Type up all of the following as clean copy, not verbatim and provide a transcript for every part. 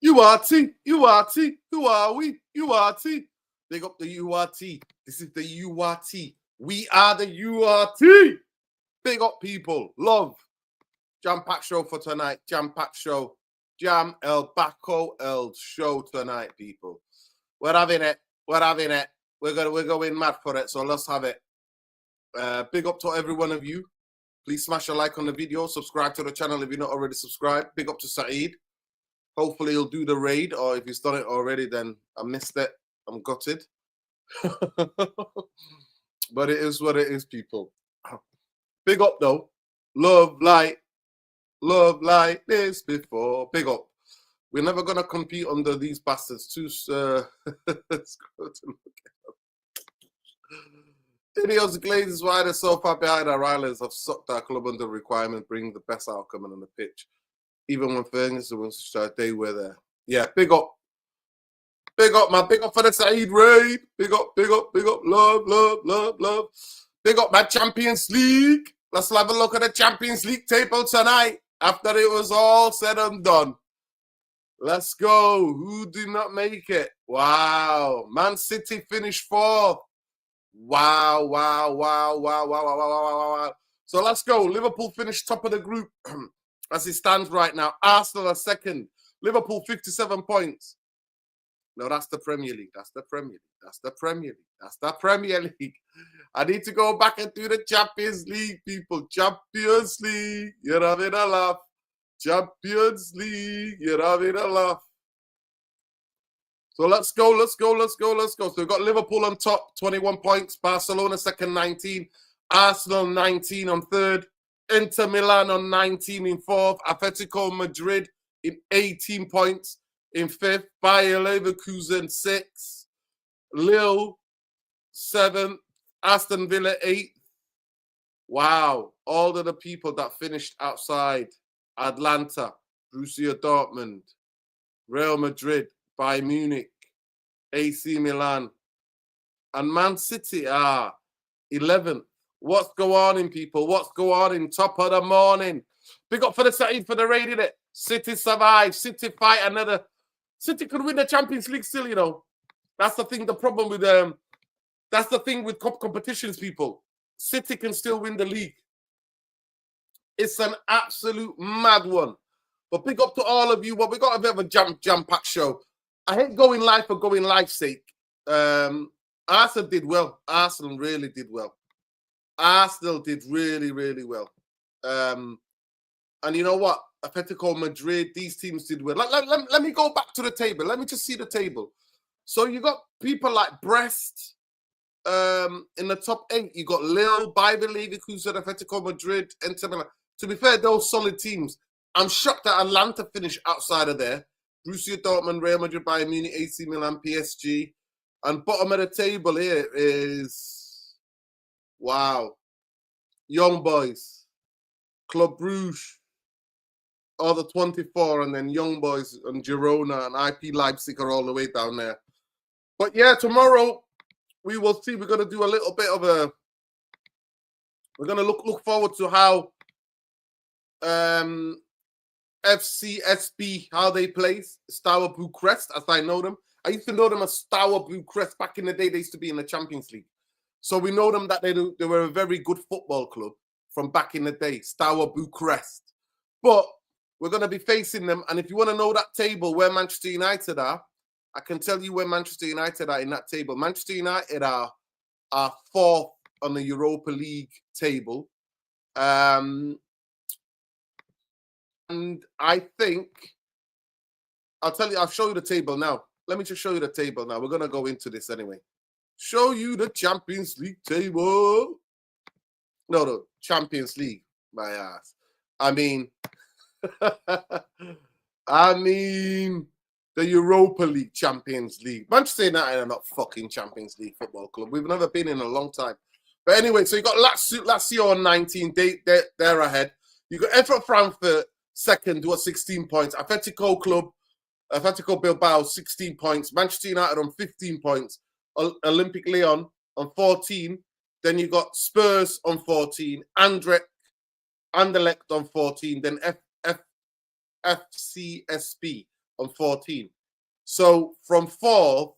URT, who are we? URT. Big up the URT. This is the URT. We are the URT. Big up, people. Love. Jam-packed show for tonight. Jam-packed show. Jam El Baco El show tonight, people. We're having it. We're having it. We're going mad for it, so let's have it. Big up to every one of you. Please smash a like on the video. Subscribe to the channel if you're not already subscribed. Big up to Saeed. Hopefully he'll do the raid, or if he's done it already, then I missed it. I'm gutted. But it is what it is, people. Big up, though. Love like this before. Big up. We're never going to compete under these bastards. Ineos Glazers, why they're so far behind our rivals, have sucked our club under requirement, bringing the best outcome on the pitch. Even when Ferguson was shot, they were there. Yeah, big up. Big up, man. Big up for the Saeed raid. Big up, big up, big up. Love, love, love, love. Big up my Champions League. Let's have a look at the Champions League table tonight after it was all said and done. Let's go. Who did not make it? Wow. Man City finished fourth. Wow, wow, wow, wow, wow, wow, wow, wow, wow. So let's go. Liverpool finished top of the group as it stands right now. Arsenal are second. Liverpool 57 points. No, that's the Premier League. That's the Premier League. That's the Premier League. That's the Premier League. I need to go back and do the Champions League, people. Champions League. You're having a laugh. Champions League. You're having a laugh. So let's go, let's go, let's go, let's go. So we've got Liverpool on top, 21 points. Barcelona second, 19. Arsenal 19 on third. Inter Milan on 19 in fourth. Atletico Madrid in 18 points in fifth. Bayer Leverkusen 6. Lille 7th. Aston Villa 8th. Wow. All of the people that finished outside. Atlanta, Borussia Dortmund, Real Madrid, Bayern Munich, AC Milan, and Man City are 11th. What's going on, people? What's going on? Top of the morning. Big up for the Saeed for the raid, innit? City survive. City fight another. City could win the Champions League still, you know. That's the thing. The problem with that's the thing with competitions, people. City can still win the league. It's an absolute mad one. But big up to all of you. Well, we got a bit of a jam-packed show. I hate going live for going live's sake. Arsenal did well. Arsenal really did well. Arsenal did really, really well. And you know what? Atletico Madrid, these teams did well. Let me go back to the table. Let me just see the table. So you got people like Brest in the top 8. You got Lille, Bayer Leverkusen, Atletico Madrid, Inter Milan. To be fair, those solid teams. I'm shocked that Atlanta finished outside of there. Borussia Dortmund, Real Madrid, Bayern Munich, AC Milan, PSG. And bottom of the table here is, wow, Young Boys, Club Brugge, all the 24, and then Young Boys and Girona and IP Leipzig are all the way down there. But yeah, tomorrow we will see. We're going to do a little bit of a, we're going to look forward to how Fcsb, how they play, Steaua Bucharest, as I know them. I used to know them as Steaua Bucharest. Back in the day, they used to be in the Champions League. So we know them that they were a very good football club from back in the day, Steaua Bucharest. But we're going to be facing them. And if you want to know that table where Manchester United are, I can tell you where Manchester United are in that table. Manchester United are 4th on the Europa League table. And I think, I'll show you the table now. Let me just show you the table now. We're going to go into this anyway. Show you the Champions League table. No, Champions League, my ass. I mean, the Europa League Champions League. Manchester United are not fucking Champions League football club. We've never been in a long time. But anyway, so you got Lazio on 19. They're ahead. You got Eintracht Frankfurt second, who are 16 points. Atletico Bilbao, 16 points. Manchester United on 15 points. Olympic Lyon on 14. Then you got Spurs on 14. Anderlecht on 14. Then Fcsb on 14. So from 4th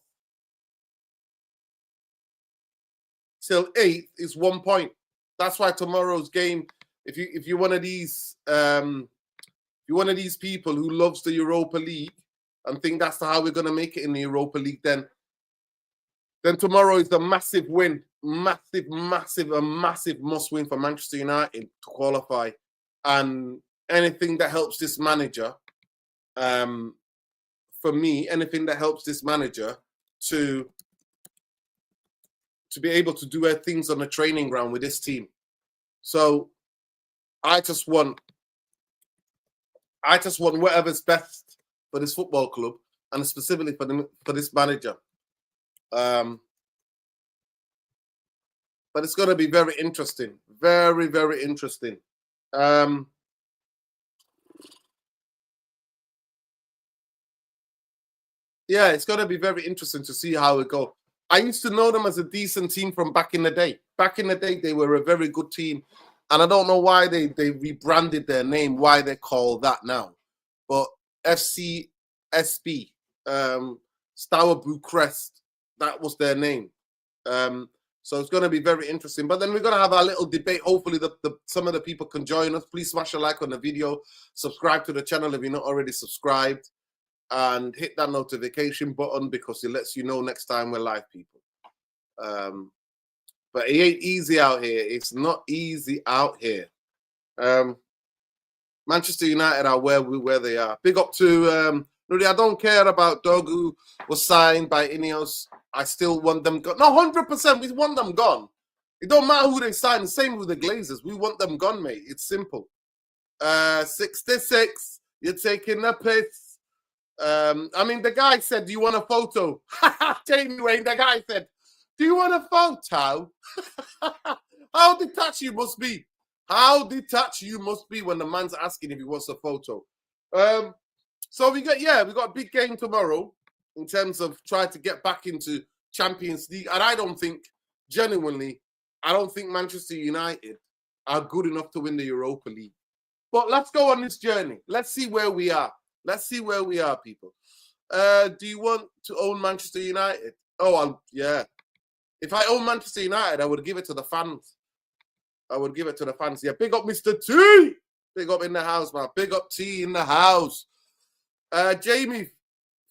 till 8th is 1 point. That's why tomorrow's game, if you're one of these people who loves the Europa League and think that's how we're gonna make it in the Europa League, then tomorrow is the massive win, a massive must win for Manchester United to qualify. And anything that helps this manager, for me, anything that helps this manager to be able to do things on the training ground with this team. So I just want whatever's best for this football club and specifically for this manager. But it's going to be very interesting. Very, very interesting. Yeah, it's going to be very interesting to see how it goes. I used to know them as a decent team from back in the day. Back in the day, they were a very good team. And I don't know why they rebranded their name, why they call that now. But Fcsb, Steaua Bucharest, that was their name. So it's going to be very interesting. But then we're going to have our little debate. Hopefully, some of the people can join us. Please smash a like on the video. Subscribe to the channel if you're not already subscribed. And hit that notification button because it lets you know next time we're live, people. But it ain't easy out here. It's not easy out here. Manchester United are where they are. Big up to really, I don't care about Dorgu was signed by Ineos. I still want them gone. No, 100%. We want them gone. It don't matter who they sign. The same with the Glazers. We want them gone, mate. It's simple. 66. You're taking the piss. I mean, the guy said, do you want a photo? Jamie Wayne, the guy said, do you want a photo? How detached you must be. How detached you must be when the man's asking if he wants a photo. So we got a big game tomorrow in terms of trying to get back into Champions League. And I don't think Manchester United are good enough to win the Europa League. But let's go on this journey. Let's see where we are. Let's see where we are, people. Do you want to own Manchester United? Oh, yeah. If I own Manchester United, I would give it to the fans. Yeah, big up Mr. T. Big up in the house, man. Big up T in the house. Jamie,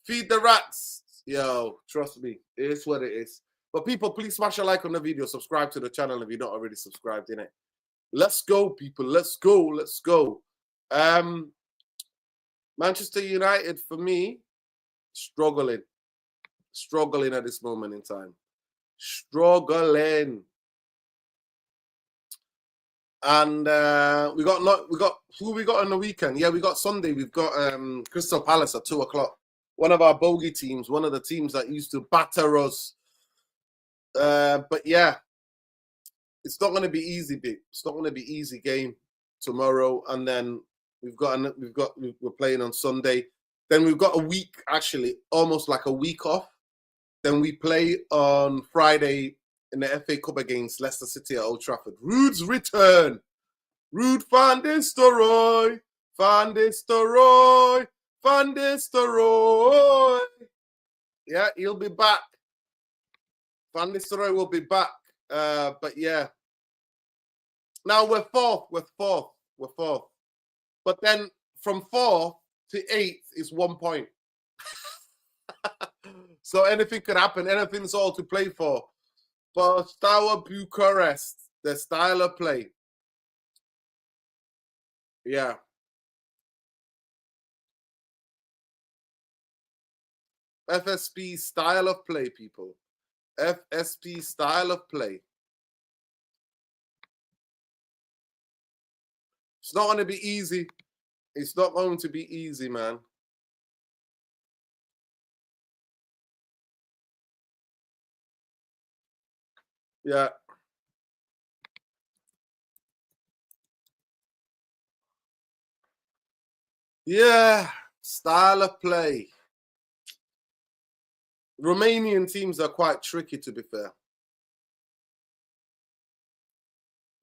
feed the rats. Yo, trust me. It is what it is. But people, please smash a like on the video. Subscribe to the channel if you're not already subscribed, innit? Let's go, people. Let's go. Let's go. Manchester United, for me, struggling at this moment in time. Struggling. And we got who we got on the weekend? Yeah, we got Sunday. We've got Crystal Palace at 2 o'clock. One of our bogey teams, one of the teams that used to batter us. But yeah, it's not going to be easy, big. It's not going to be easy game tomorrow. And then we're playing on Sunday. Then we've got a week, actually, almost like a week off. Then we play on Friday in the FA Cup against Leicester City at Old Trafford. Ruud's return. Ruud van Nistelrooy. Van Nistelrooy. Yeah, he'll be back. Van Nistelrooy will be back. But yeah. Now we're fourth. But then from 4th to 8th is 1 point. So anything could happen. Anything's all to play for. But Steaua Bucharest, the style of play. Yeah. FSP style of play, people. FSP style of play. It's not going to be easy. It's not going to be easy, man. Yeah. Yeah. Style of play. Romanian teams are quite tricky, to be fair.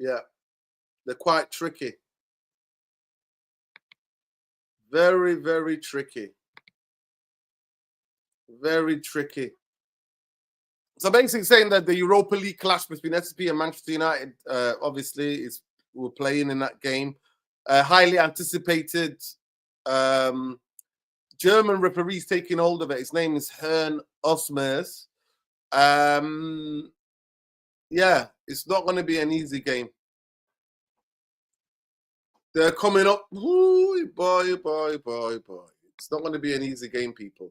Yeah. They're quite tricky. Very, very tricky. Very tricky. So basically saying that the Europa League clash between SSP and Manchester United, obviously, we're playing in that game. Highly anticipated. German referees taking hold of it. His name is Hern Osmers. Yeah, it's not going to be an easy game. They're coming up. Ooh, boy. It's not going to be an easy game, people.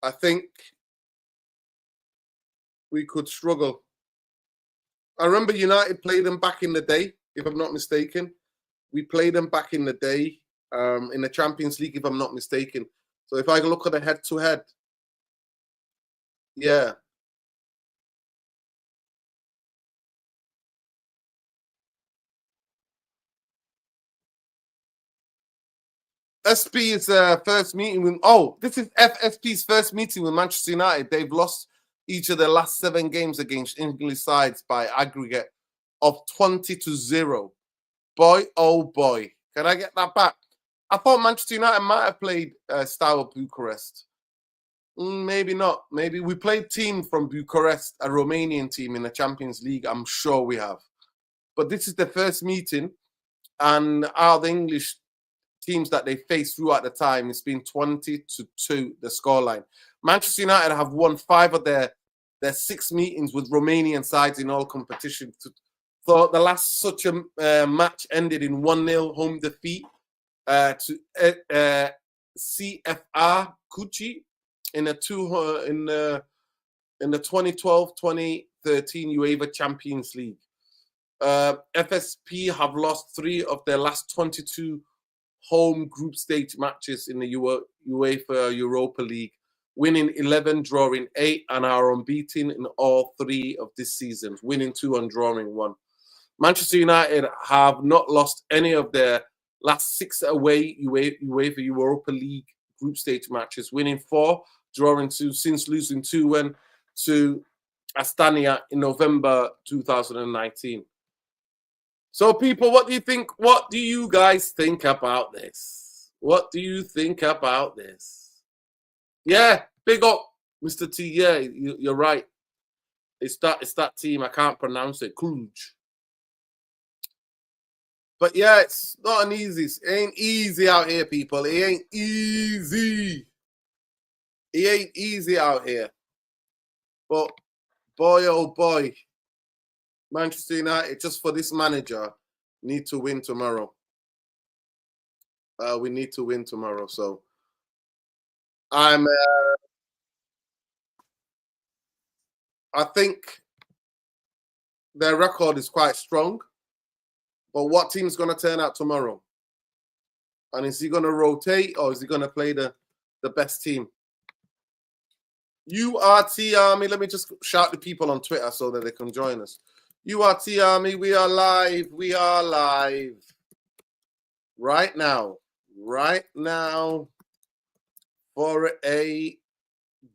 I think we could struggle. I remember United played them back in the day, if I'm not mistaken. We played them back in the day in the Champions League, if I'm not mistaken. So if I look at the head-to-head, yeah. SP's first meeting with this is FSP's first meeting with Manchester United. They've lost each of their last 7 games against English sides by aggregate of 20-0. Boy, oh boy. Can I get that back? I thought Manchester United might have played Steaua Bucharest. Maybe not. Maybe we played team from Bucharest, a Romanian team in the Champions League. I'm sure we have. But this is the first meeting, and out of the English teams that they faced throughout the time, it's been 20-2, the scoreline. Manchester United have won 5 of their 6 meetings with Romanian sides in all competitions. So the last such a match ended in 1-0 home defeat to CFR Cucci in the 2012-2013 UEFA Champions League. FSP have lost 3 of their last 22 home group stage matches in the UEFA Europa League, winning 11, drawing 8, and are unbeaten in all 3 of this season, winning 2 and drawing 1. Manchester United have not lost any of their last 6 away UEFA Europa League group stage matches, winning 4, drawing 2, since losing 2-1 to Astana in November 2019. So, people, what do you think? What do you guys think about this? What do you think about this? Yeah, big up, Mr. T. Yeah, you're right. It's that team. I can't pronounce it. Cluj. But yeah, it's not an easy. It ain't easy out here, people. It ain't easy. It ain't easy out here. But boy, oh boy, Manchester United, just for this manager, need to win tomorrow. We need to win tomorrow. So I think their record is quite strong. But what team's going to turn out tomorrow? And is he going to rotate, or is he going to play the best team? URT Army, let me just shout to people on Twitter so that they can join us. URT Army, we are live. We are live. Right now. Right now. For a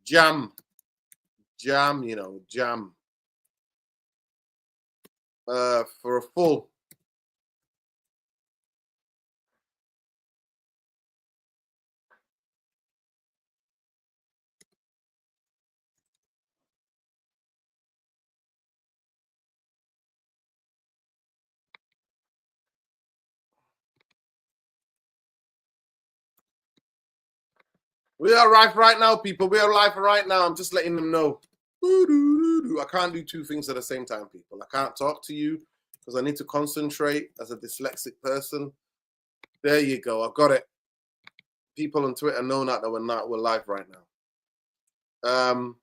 jam. Jam, jam. For a full. We are live right now, people. We are live right now. I'm just letting them know. I can't do 2 things at the same time, people. I can't talk to you because I need to concentrate as a dyslexic person. There you go. I've got it. People on Twitter know that we're live right now.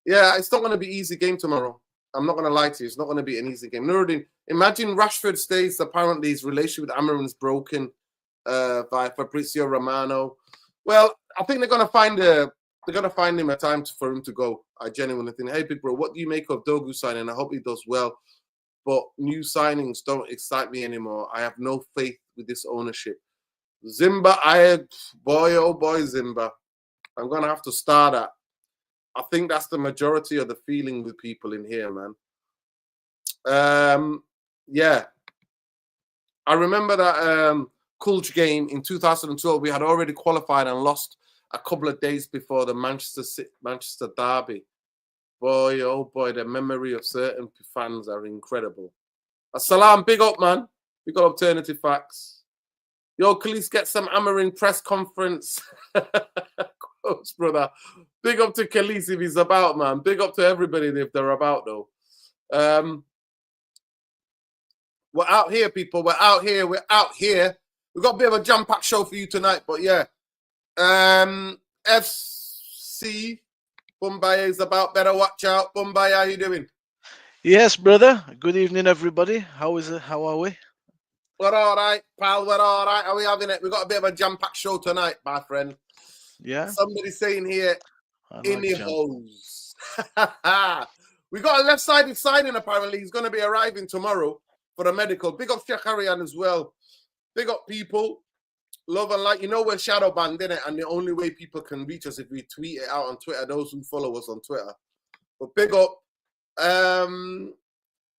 Yeah, it's not going to be an easy game tomorrow. I'm not going to lie to you. It's not going to be an easy game. Nuruddin, imagine Rashford stays. Apparently, his relationship with Amarin's broken by Fabrizio Romano. Well, I think they're going to find him a time for him to go. I genuinely think. Hey, big bro, what do you make of Dorgu signing? I hope he does well, but new signings don't excite me anymore. I have no faith with this ownership. Zimba, boy, oh boy, Zimba. I'm going to have to start at. I think that's the majority of the feeling with people in here, man. Yeah. I remember that Kulj game in 2012. We had already qualified and lost a couple of days before the Manchester derby. Boy, oh boy, the memory of certain fans are incredible. Salam, big up, man. Big up Alternative Facts. Yo, Khalees, get some Amarin press conference. Close, brother. Big up to Khalees if he's about, man. Big up to everybody if they're about, though. We're out here, people. We're out here. We're out here. We've got a bit of a jam-packed show for you tonight, but yeah. FC Bombay is about. Better watch out. Bombay, how you doing? Yes, brother. Good evening, everybody. How is it? How are we? We're all right, pal. We're all right. Are we having it? We've got a bit of a jam-packed show tonight, my friend. Yeah. Somebody saying here, Ineos. We got a left-sided signing, apparently. He's going to be arriving tomorrow for a medical. Big up Shekarian as well. Big up, people. Love and light. You know we're shadow banned, innit? And the only way people can reach us if we tweet it out on Twitter, those who follow us on Twitter. But big up.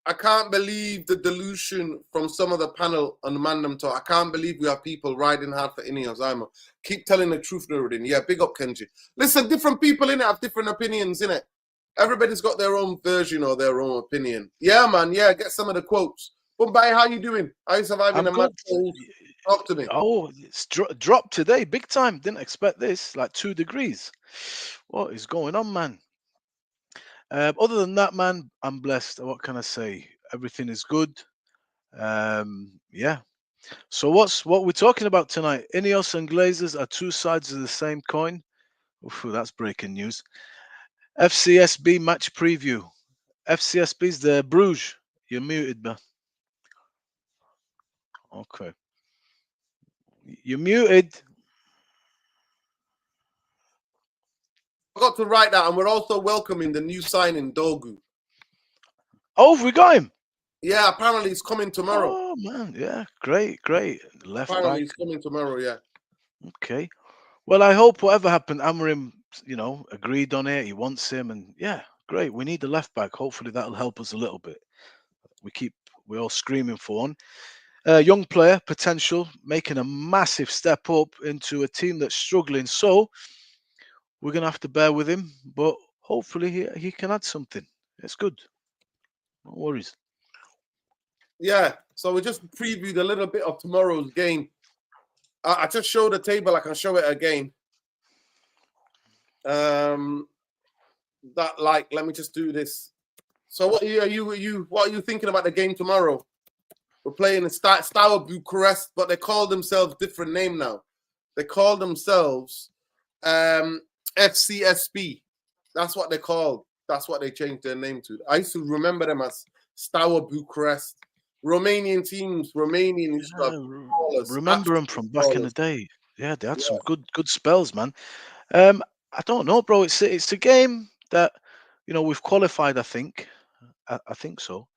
I can't believe the delusion from some of the panel on the Mandem Talk. I can't believe we have people riding hard for Ineos. Keep telling the truth, Nuruddin. Yeah, big up, Kenji. Listen, different people in it have different opinions, innit? Everybody's got their own version or their own opinion. Yeah, man. Yeah, get some of the quotes. Bombay, how you doing? How you surviving the mad cold? Talk to me. Oh, it's dropped today, big time. Didn't expect this. Like 2 degrees. What is going on, man? Other than that, man, I'm blessed. What can I say? Everything is good. Yeah. So what we're talking about tonight? Ineos and Glazers are 2 sides of the same coin. Oof, that's breaking news. FCSB match preview. FCSB's the Bruges. You're muted, man. Okay. You're muted. I got to write that, and we're also welcoming the new signing, Dorgu. Oh, we got him. Yeah, apparently he's coming tomorrow. Oh man, yeah, great. Left Apparently back. he's coming tomorrow. Yeah. Okay. Well, I hope whatever happened, Amorim, agreed on it. He wants him, and yeah, great. We need the left back. Hopefully that'll help us a little bit. We're all screaming for one. Young player, potential, making a massive step up into a team that's struggling. So we're gonna have to bear with him, but hopefully he can add something. It's good. No worries. Yeah. So we just previewed a little bit of tomorrow's game. I just showed the table. I can show it again. Let me just do this. So what are you thinking about the game tomorrow? We're playing in Steaua Bucharest, but they call themselves different name now. They call themselves FCSB. That's what they called. That's what they changed their name to. I used to remember them as Steaua Bucharest. Romanian teams, remember them from back in the day. Yeah, they had some good spells, man. I don't know, bro. It's a game that we've qualified. I think so.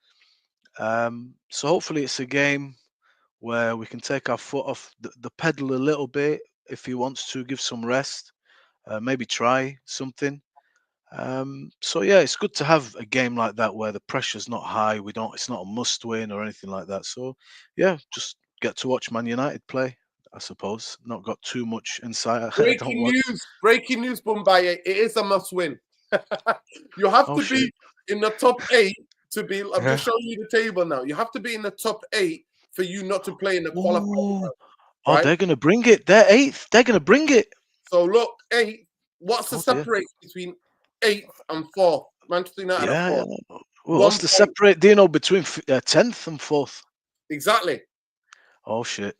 So hopefully it's a game where we can take our foot off the pedal a little bit if he wants to give some rest, maybe try something. So yeah, it's good to have a game like that where the pressure's not high. It's not a must win or anything like that. So yeah, just get to watch Man United play, I suppose. Not got too much insight. Breaking news, Bombay. It is a must win. You have to be in the top 8 to be. I'm just showing you the table now. You have to be in the top 8 for you not to play in the qualifier. Oh, they're gonna bring it. They're 8th. They're gonna bring it. So look, 8. What's the separate between 8th and 4th? Manchester United are 4th. Yeah. Well, what's the separate? Do you know between 10th and 4th? Exactly. Oh shit.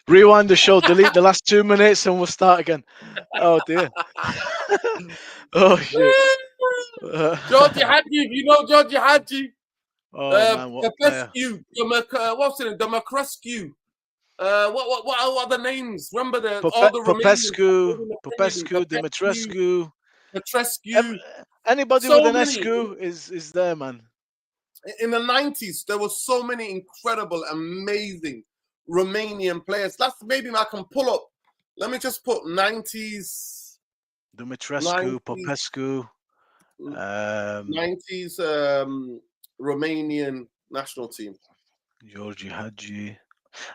Rewind the show, delete the last 2 minutes, and we'll start again. Oh dear. Oh shit. Georgie Hadji, you know Georgie Hadji. Oh man, what Popescu, what's it? Democrescu. What are the names? Remember all the Popescu, Dimitrescu. Anybody with an Escu is there, man. In the 90s, there were so many incredible, amazing Romanian players. Maybe I can pull up. Let me just put 90s. Dumitrescu, Popescu. 90s Romanian national team. Georgie Hadji.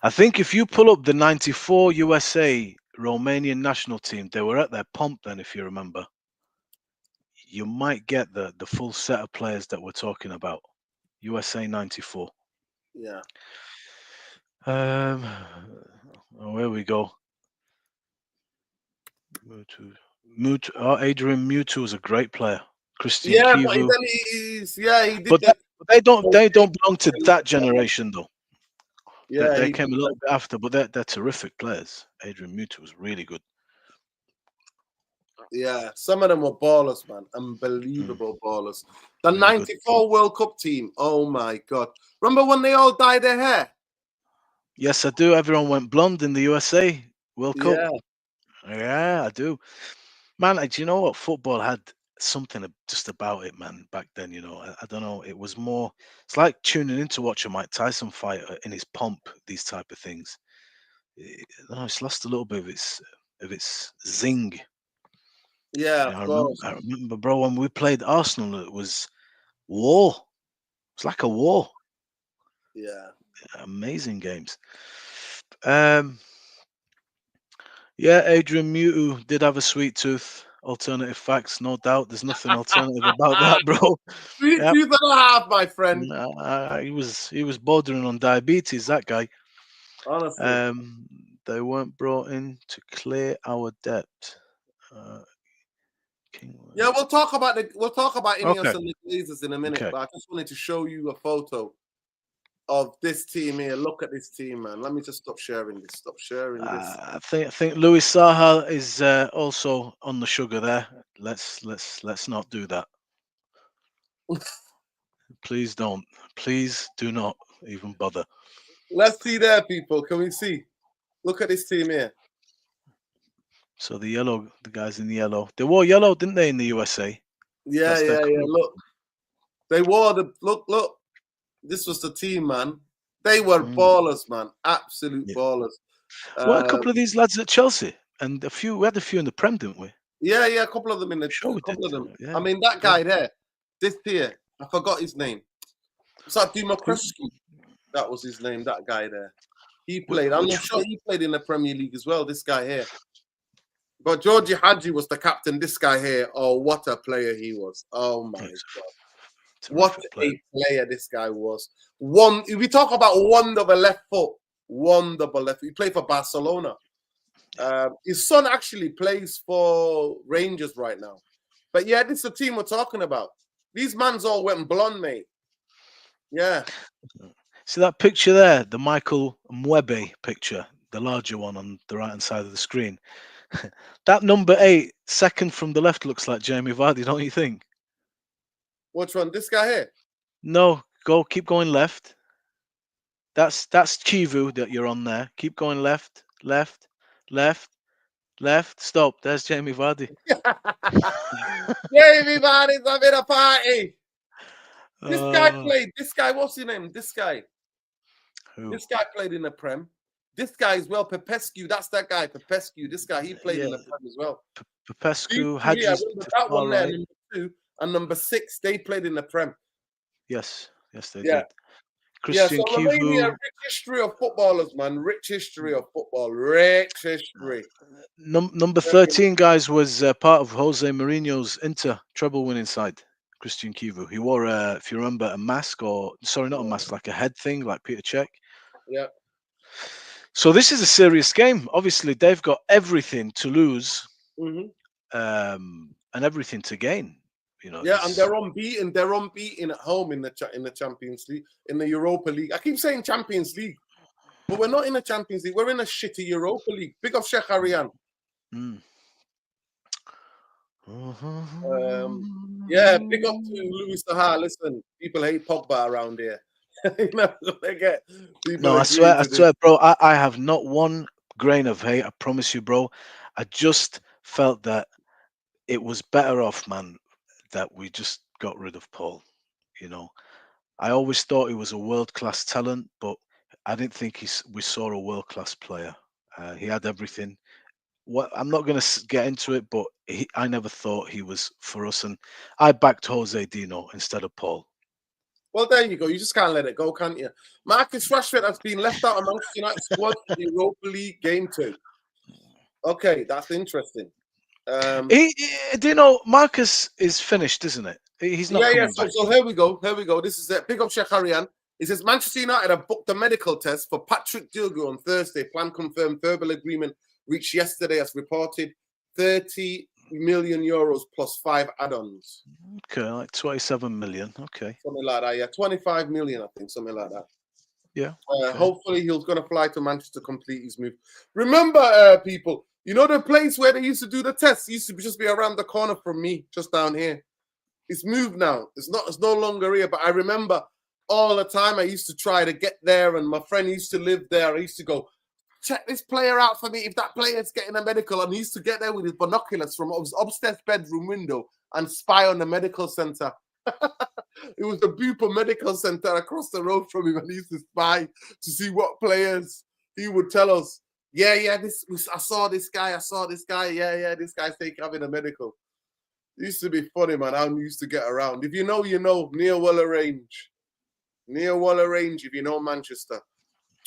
I think if you pull up the '94 USA Romanian national team, they were at their pomp then, if you remember. You might get the full set of players that we're talking about. USA '94. Yeah. Um, oh, here we go. Mutu. Adrian Mutu was a great player. Christian Yeah, but Kivu. then he's yeah, he did But the they don't belong to that generation though. They, yeah, they he came did a little the, bit after, but they're terrific players. Adrian Mutu was really good. yeah. Some of them were ballers, man. Mm, Unbelievable ballers. The really good. '94 World Cup team. Oh my god. Remember when they all dyed their hair? Yes, I do. Everyone went blonde in the USA World Cup. Yeah, Yeah, I do. Man, do you know what? Football had something just about it, man, back then. I don't know. It was more, it's like tuning in to watch a Mike Tyson fight in his pomp, these type of things. I don't know, it's lost a little bit of its zing. yeah, of course. I remember, bro, when we played Arsenal, it was war. It's like a war. Yeah. Amazing games. Um, yeah, Adrian Mutu did have a sweet tooth. Alternative facts, no doubt. There's nothing alternative about that, bro. Three Yep. tooth and a half, my friend. He was bordering on diabetes. That guy. Honestly. Um, they weren't brought in to clear our debt. Uh, King. Yeah, we'll talk about Okay. Ineos and the Glazers in a minute, Okay. but I just wanted to show you a photo of this team here. Look at this team, man. Let me just stop sharing this. Stop sharing this. I think Louis Saha is also on the sugar there. Let's not do that. Please don't. Please do not even bother. Let's see there, people. Can we see? Look at this team here. So the guys in the yellow, they wore yellow, didn't they, in the USA? Yeah, That's their yeah, yeah. color. Look, they wore the look. This was the team, man. They were Mm, ballers, man. Absolute yeah. ballers. Well, a Um, couple of these lads at Chelsea, and we had a few in the Prem, didn't we? yeah, yeah. A couple of them in the, Sure, a we did. couple of them. I Yeah, mean, that yeah. guy there, this here. I forgot his name. It's like Who- Dimokrescu. That was his name. That guy there. He wh- played. I'm Which? not sure he played in the Premier League as well. This guy here. But Georgie Hadji was the captain. This guy here. Oh, what a player he was. Oh my He's god. a What terrific player. a player this guy was. One, if we talk about wonderful left foot, wonderful left. He played for Barcelona. His son actually plays for Rangers right now. But yeah, this is the team we're talking about. These mans all went blonde, mate. Yeah. See that picture there, the Michael Mwebe picture, the larger one on the right hand side of the screen. That number 8, second from the left, looks like Jamie Vardy, don't you think? Which one? This guy here. No, keep going left. That's Chivu that you're on there. Keep going left, left, left, left. Stop. There's Jamie Vardy. Everybody's having a party. This guy Uh, played. This guy, what's his name? This guy. who? This guy played in the Prem. This guy as well, Popescu. That's that guy, Popescu. This guy, he played Yeah, in the Prem as well. These Popescu, two here, Hadji's remember to that far one there, right. number 2 and number 6, they played in the Prem. Yes, they Yeah. did. Yeah, so Christian Romania, Kivu. rich history of footballers, man. Rich history of football. Rich history. Number 13, guys, was part of Jose Mourinho's Inter treble winning side. Christian Kivu. He wore, if you remember, a mask, or sorry, not a mask, like a head thing, like Peter Cech. Yeah. So this is a serious game. Obviously, they've got everything to lose, Mm-hmm. and everything to gain. Yeah, and they're unbeaten. They're unbeaten at home in the Champions League, in the Europa League. I keep saying Champions League, but we're not in the Champions League. We're in a shitty Europa League. Big up Sheikh Arian. Mm. Yeah, big up to Louis Saha. Listen, people hate Pogba around here. You know, they get people No, I agree to this. swear, bro. I have not one grain of hate. I promise you, bro. I just felt that it was better off, man, that we just got rid of Paul. I always thought he was a world class talent, but I didn't think we saw a world class player. He had everything. I'm not going to get into it, but I never thought he was for us, and I backed Jose Dino instead of Paul. Well, there you go. You just can't let it go, can't you? Marcus Rashford has been left out of Manchester United squad for the Europa League game 2. Okay, that's interesting. Do you know Marcus is finished, isn't it? He's not coming back. So here we go. This is it. Big up Sheikh Harian. He says Manchester United have booked a medical test for Patrick Dorgu on Thursday. Plan confirmed. Verbal agreement reached yesterday, as reported. 30 million euros plus 5 add-ons. Okay, like 27 million. Okay, something like that. Yeah, 25 million, I think, something like that. Yeah. Okay. Hopefully, he's going to fly to Manchester to complete his move. Remember, people, you know the place where they used to do the tests used to just be around the corner from me, just down here. It's moved now. It's no longer here. But I remember all the time I used to try to get there, and my friend used to live there. I used to go, check this player out for me if that player's getting a medical. And he used to get there with his binoculars from his upstairs bedroom window and spy on the medical center. It was the Bupa Medical Center across the road from him, and he used to spy to see what players he would tell us. I saw this guy. Yeah, this guy's having a medical. It used to be funny, man. How we used to get around. If you know, you know. Near Waller Range, if you know Manchester.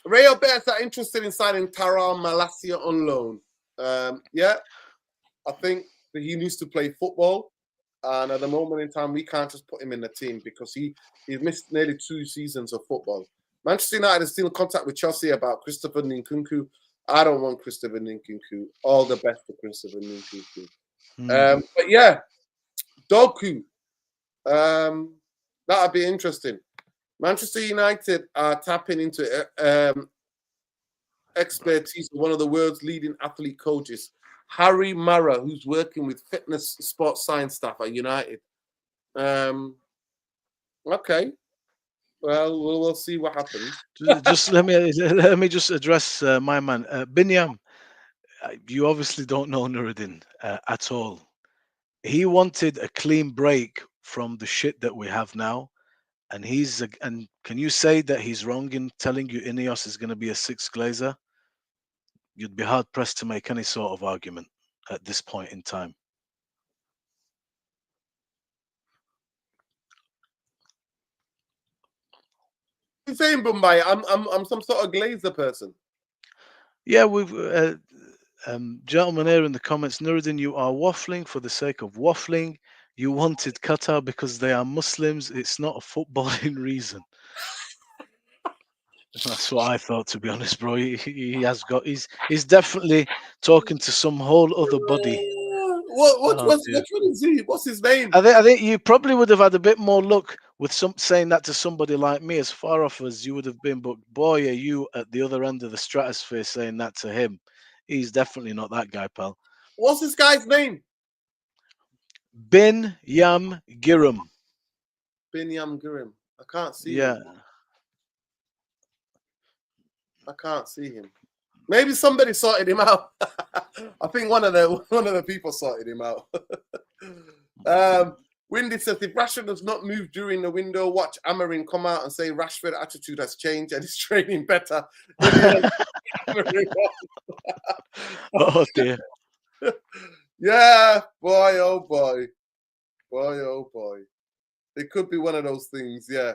Rayo Bears are interested in signing Taral Malacia on loan. I think that he needs to play football. And at the moment in time, we can't just put him in the team because he's missed nearly 2 seasons of football. Manchester United is still in contact with Chelsea about Christopher Nkunku. I don't want Christopher Nkunku. All the best for Christopher Nkunku. But yeah, Dorgu. That'd be interesting. Manchester United are tapping into expertise of one of the world's leading athlete coaches, Harry Mara, who's working with fitness sports science staff at United. Okay. Well, we'll see what happens. Just let me just address my man Binyam. You obviously don't know Nuruddin at all. He wanted a clean break from the shit that we have now, and and can you say that he's wrong in telling you Ineos is going to be a 6th Glazer? You'd be hard pressed to make any sort of argument at this point in time. You're saying, Bombay, I'm some sort of Glazer person. Yeah, we've gentlemen here in the comments. Nuruddin, you are waffling for the sake of waffling. You wanted Qatar because they are Muslims. It's not a footballing reason. That's what I thought, to be honest, bro. He's definitely talking to some whole other body. What is he? What's his name? I think you probably would have had a bit more luck with saying that to somebody like me, as far off as you would have been. But boy, are you at the other end of the stratosphere saying that to him. He's definitely not that guy, pal. What's this guy's name? Binyam Giram. Binyam Giram. I can't see him. I can't see him. Maybe somebody sorted him out. I think one of the people sorted him out. Windy says, if Rashford does not move during the window, watch Amarin come out and say Rashford's attitude has changed and he's training better. Oh dear. Yeah, boy, oh boy. Boy, oh boy. It could be one of those things, yeah.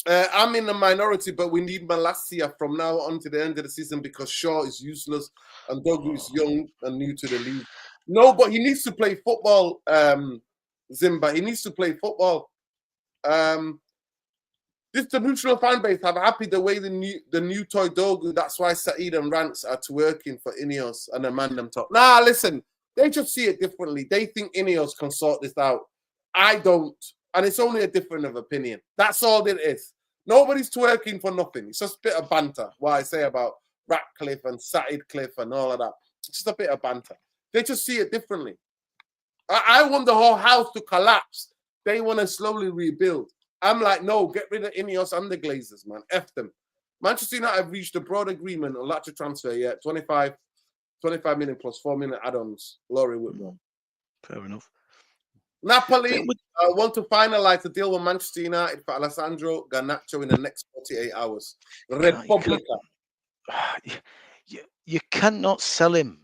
I'm in the minority, but we need Malacia from now on to the end of the season because Shaw is useless and Dorgu is young and new to the league. No, but he needs to play football, Zimba. He needs to play football. This the neutral fan base. I'm happy the way the new toy Dorgu. That's why Saeed and Rants are twerking for Ineos and the man them top. Nah, listen, they just see it differently. They think Ineos can sort this out. I don't. And it's only a difference of opinion. That's all it is. Nobody's twerking for nothing. It's just a bit of banter. What I say about Ratcliffe and Saeed Cliff and all of that. It's just a bit of banter. They just see it differently. I want the whole house to collapse. They want to slowly rebuild. I'm like, no, get rid of Ineos and the Glazers, man. F them. Manchester United have reached a broad agreement on lateral transfer yet. 25 million plus 4 million add-ons. Laurie Whitmore. Fair enough. Napoli want to finalize the deal with Manchester United for Alejandro Garnacho in the next 48 hours. Repubblica. You cannot sell him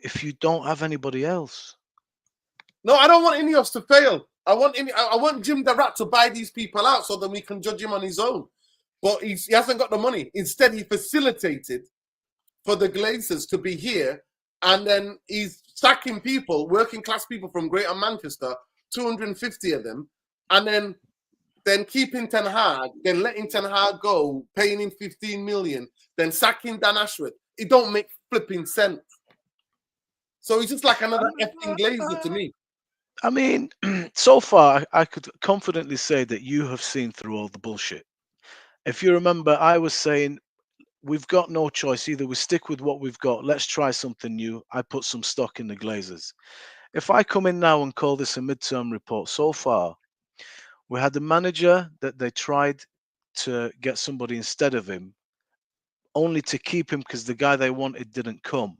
if you don't have anybody else. No, I don't want Ineos to fail. I want Jim the Rat to buy these people out so that we can judge him on his own. But he hasn't got the money. Instead, he facilitated for the Glazers to be here, and then he's sacking people, working class people from Greater Manchester, 250 of them, and then keeping Ten Hag, then letting Ten Hag go, paying him 15 million, then sacking Dan Ashworth. It don't make flipping sense. So he's just like another effing Glazer to me. I mean, so far, I could confidently say that you have seen through all the bullshit. If you remember, I was saying we've got no choice. Either we stick with what we've got, let's try something new. I put some stock in the Glazers. If I come in now and call this a midterm report, so far, we had a manager that they tried to get somebody instead of him, only to keep him because the guy they wanted didn't come.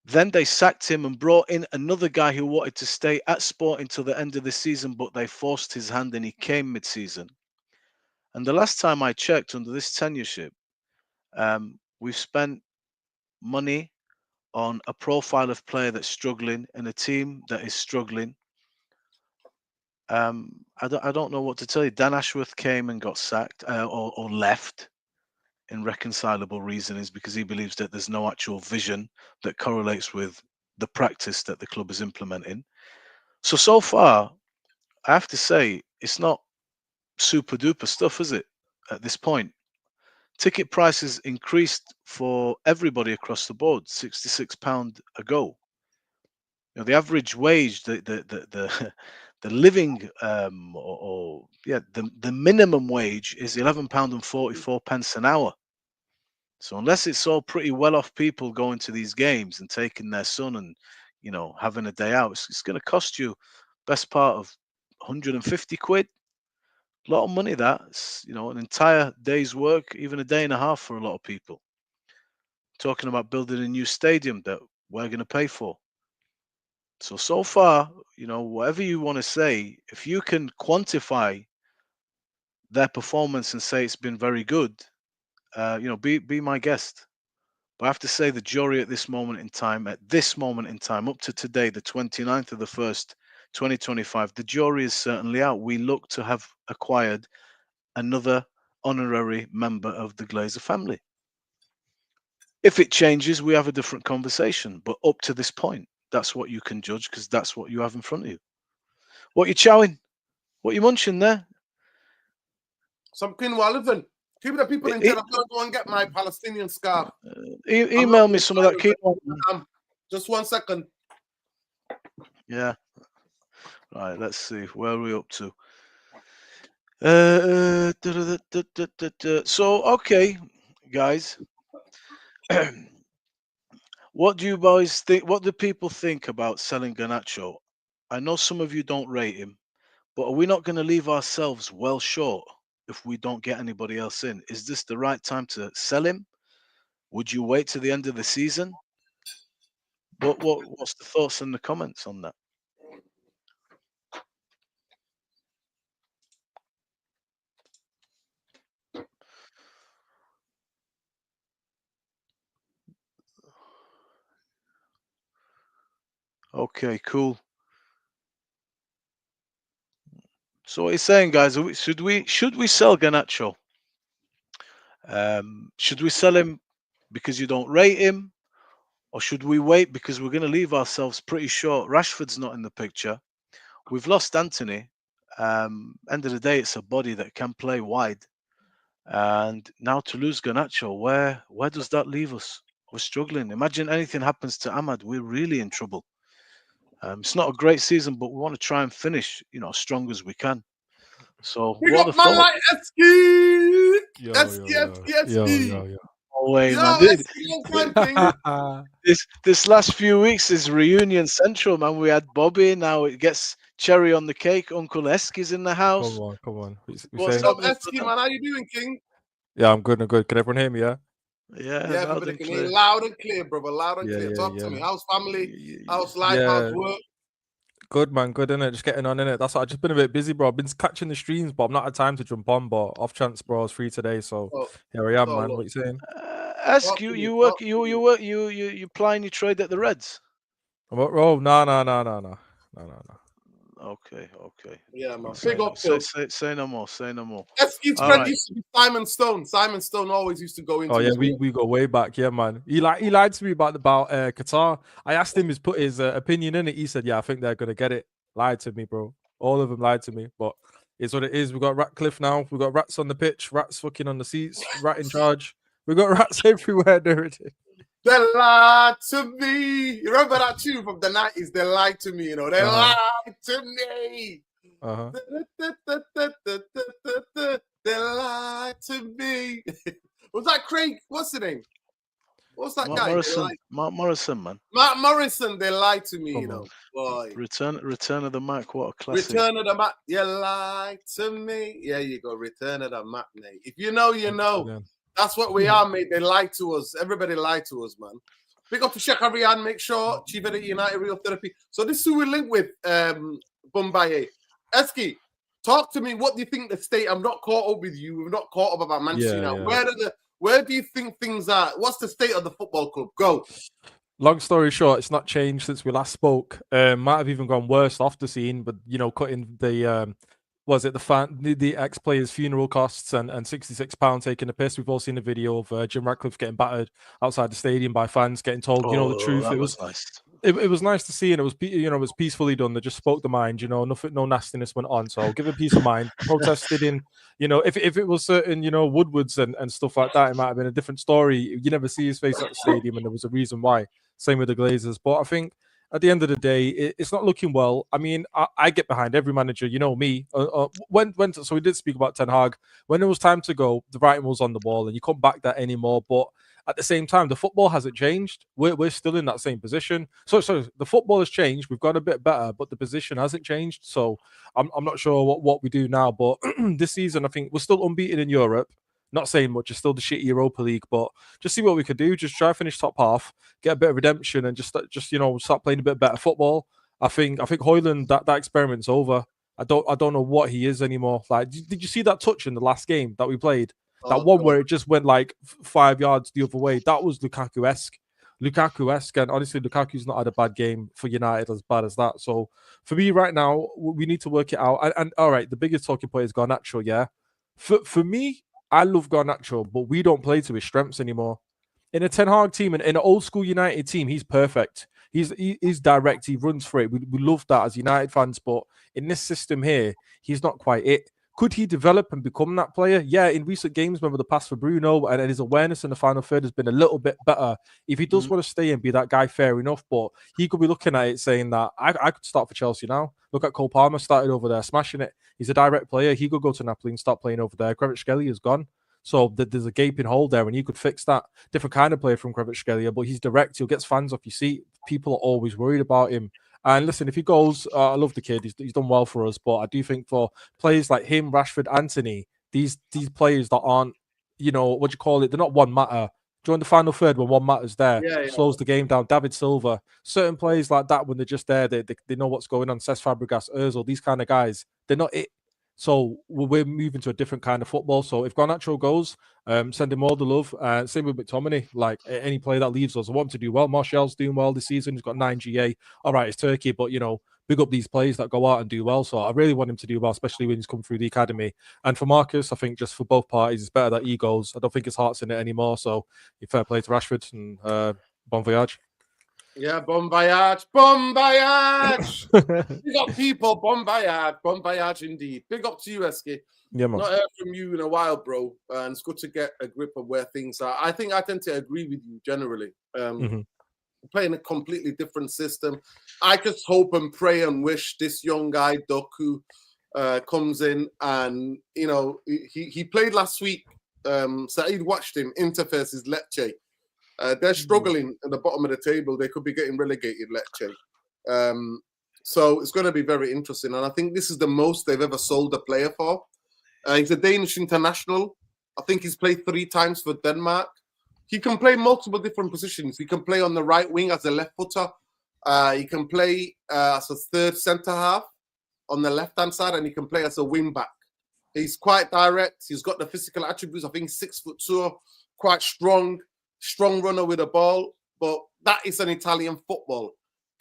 Then they sacked him and brought in another guy who wanted to stay at Sport until the end of the season, but they forced his hand and he came mid-season. And the last time I checked under this tenureship, we've spent money on a profile of player that's struggling and a team that is struggling. I don't know what to tell you. Dan Ashworth came and got sacked or left in reconcilable reasons because he believes that there's no actual vision that correlates with the practice that the club is implementing. So far, I have to say, it's not super duper stuff, is it, at this point? Ticket prices increased for everybody across the board, £66 a go. You know, the average wage, the living the minimum wage is £11.44 an hour. So unless it's all pretty well-off people going to these games and taking their son and having a day out, it's going to cost you best part of 150 quid. A lot of money. That's an entire day's work, even a day and a half for a lot of people. Talking about building a new stadium that we're going to pay for. So far, whatever you want to say, if you can quantify their performance and say it's been very good, be my guest. But I have to say the jury at this moment in time, up to today, the 29th of the 1st, 2025, the jury is certainly out. We look to have acquired another honorary member of the Glazer family. If it changes, we have a different conversation. But up to this point, that's what you can judge because that's what you have in front of you. What you chowing? What you munching there? Some quinoa living. Keep the people in I've got to go and get my Palestinian scarf. Email me some of that quinoa. Just 1 second. Yeah. Right, let's see. Where are we up to? So, okay, guys. What do you boys think? What do people think about selling Garnacho? I know some of you don't rate him, but are we not going to leave ourselves well short if we don't get anybody else in? Is this the right time to sell him? Would you wait to the end of the season? What's the thoughts and the comments on that? Okay, cool. So what you're saying, guys, should we sell Garnacho? Should we sell him because you don't rate him? Or should we wait because we're going to leave ourselves pretty short? Rashford's not in the picture. We've lost Anthony. End of the day, it's a body that can play wide. And now to lose Garnacho, where does that leave us? We're struggling. Imagine anything happens to Ahmad, we're really in trouble. It's not a great season, but we want to try and finish, as strong as we can. So We what got my light Eski. Yo. Oh, way, man. Eski, This last few weeks is reunion central, man. We had Bobby. Now it gets cherry on the cake. Uncle Eski's in the house. Come on. What's up, Eski, man? How you doing, King? Yeah, I'm good. Can everyone hear me? Yeah. Yeah, everybody can hear loud and clear, brother. Loud and clear. Talk to me. How's family? How's life? How's work? Good, man. Good, innit? Just getting on, innit? That's what I've just been a bit busy, bro. I've been catching the streams, but I've not had time to jump on. But off chance, bro, I was free today, so here I am, man. What you saying? Ask you plying your trade at the Reds? Oh, no. Okay. Yeah, man. Say Big no, up, Phil. say no more. Say no more. Eski's All friend right. used to be Simon Stone. Simon Stone always used to go into Oh yeah, his room. we go way back. Yeah, man. He lied to me about Qatar. I asked him put his opinion in it. He said, "Yeah, I think they're gonna get it." Lied to me, bro. All of them lied to me. But it's what it is. We got Ratcliffe now. We got rats on the pitch. Rats fucking on the seats. Rat in charge. We got rats everywhere. There it is. They lied to me. You remember that tune from the 90s? They lied to me, you know. They lied to me. They lied to me. Was that Craig? What's the name? What's that guy? Mark Morrison, man. Mark Morrison, they lied to me, you know. Boy. Return of the Mac, what a classic. Return of the Mac, you lied to me. Yeah, you go. Return of the Mac, mate. If you know, you know. Yeah. That's what we are, mate. They lied to us. Everybody lied to us, man. Big up to Sheikh Ariane. Make sure Chief Edit United Real Therapy. So this is who we link with, Bombay. Eski, talk to me. What do you think the state? I'm not caught up with you. We've not caught up about Manchester now. Yeah. Where do you think things are? What's the state of the football club? Go. Long story short, it's not changed since we last spoke. Might have even gone worse off the scene, but cutting the the ex-players' funeral costs and £66 taking a piss. We've all seen the video of Jim Ratcliffe getting battered outside the stadium by fans, getting told, the truth. It was nice. It was nice to see, and it was it was peacefully done. They just spoke the mind, nothing, no nastiness went on. So give it peace of mind. Protested in, if it was certain, Woodwards and stuff like that, it might have been a different story. You never see his face at the stadium, and there was a reason why. Same with the Glazers, but I think at the end of the day, it's not looking well. I mean, I get behind every manager, me. So we did speak about Ten Hag. When it was time to go, the writing was on the wall, and you can't back that anymore. But at the same time, the football hasn't changed. We're still in that same position. So the football has changed. We've got a bit better, but the position hasn't changed. So I'm not sure what we do now. But this season, I think we're still unbeaten in Europe. Not saying much. It's still the shitty Europa League, but just see what we could do. Just try to finish top half, get a bit of redemption, and just start playing a bit better football. I think Højlund, that experiment's over. I don't know what he is anymore. Like, did you see that touch in the last game that we played? That one where it just went like 5 yards the other way. That was Lukaku-esque. And honestly, Lukaku's not had a bad game for United as bad as that. So for me right now, we need to work it out. And all right, the biggest talking point is Garnacho. Yeah, for me, I love Garnacho, but we don't play to his strengths anymore. In a Ten Hag team and in an old school United team, he's perfect. He's direct. He runs for it. We love that as United fans, but in this system here, he's not quite it. Could he develop and become that player? Yeah, in recent games, remember the pass for Bruno and his awareness in the final third has been a little bit better. If he does want to stay and be that guy, fair enough, but he could be looking at it saying that I could start for Chelsea now. Look at Cole Palmer, started over there, smashing it. He's a direct player. He could go to Napoli and start playing over there. Kvaratskhelia is gone. So there's a gaping hole there, and you could fix that. Different kind of player from Kvaratskhelia, but he's direct. He gets fans off your seat. People are always worried about him. And listen, if he goes, I love the kid. He's done well for us. But I do think for players like him, Rashford, Anthony, these players that aren't, what do you call it? They're not one matter. During the final third, when one matters there, slows the game down. David Silva, certain players like that, when they're just there, they know what's going on. Cesc Fabregas, Ozil, these kind of guys, they're not it. So we're moving to a different kind of football. So if Garnacho goes, send him all the love. Same with McTominay. Like any player that leaves us, I want him to do well. Martial's doing well this season. He's got 9 GA. All right, it's Turkey, but big up these players that go out and do well. So I really want him to do well, especially when he's come through the academy. And for Marcus, I think just for both parties, it's better that he goes. I don't think his heart's in it anymore. So fair play to Rashford and bon voyage. Yeah, bon voyage, bon voyage. Big up people, bon voyage indeed. Big up to you, Eski. Yeah, man. Not heard from you in a while, bro. And it's good to get a grip of where things are. I think I tend to agree with you generally. Playing a completely different system. I just hope and pray and wish this young guy, Dorgu, comes in and, he played last week. Saeed watched him, Inter versus Lecce. They're struggling at the bottom of the table. They could be getting relegated, Lecce. So it's going to be very interesting. And I think this is the most they've ever sold a player for. He's a Danish international. I think he's played 3 times for Denmark. He can play multiple different positions. He can play on the right wing as a left footer. He can play as a third centre half on the left-hand side, and he can play as a wing back. He's quite direct. He's got the physical attributes. I think 6'2", quite strong runner with a ball. But that is an Italian football.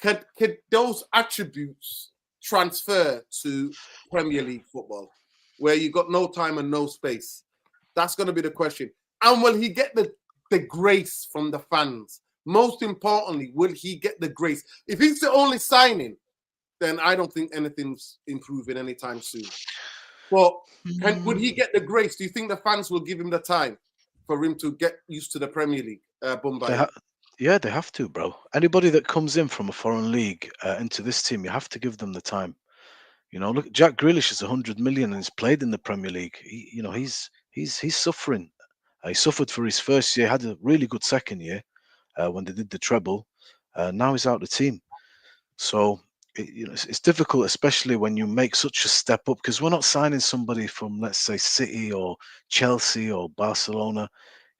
Could those attributes transfer to Premier League football, where you got no time and no space? That's going to be the question. And will he get the grace from the fans? Most importantly, will he get the grace? If he's the only signing, then I don't think anything's improving anytime soon. But would he get the grace? Do you think the fans will give him the time for him to get used to the Premier League? Bombay. Yeah, they have to, bro. Anybody that comes in from a foreign league into this team, you have to give them the time. You know, look, Jack Grealish is 100 million and he's played in the Premier League. He's suffering. He suffered for his first year, had a really good second year when they did the treble. Now he's out of the team. So it's difficult, especially when you make such a step up, because we're not signing somebody from, let's say, City or Chelsea or Barcelona.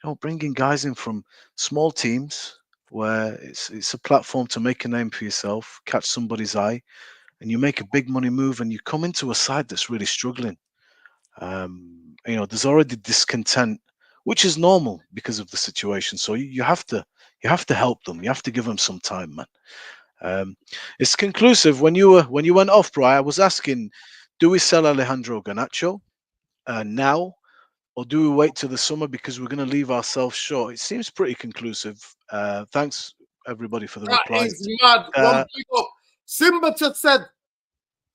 You know, bringing guys in from small teams where it's a platform to make a name for yourself, catch somebody's eye, and you make a big money move, and you come into a side that's really struggling. You know, there's already discontent, which is normal because of the situation. So you have to help them. You have to give them some time, man. It's conclusive. When you went off, bro, I was asking, do we sell Alejandro Garnacho now, or do we wait till the summer because we're going to leave ourselves short? It seems pretty conclusive. Thanks everybody for the replies. That is mad. One big up. Simba just said,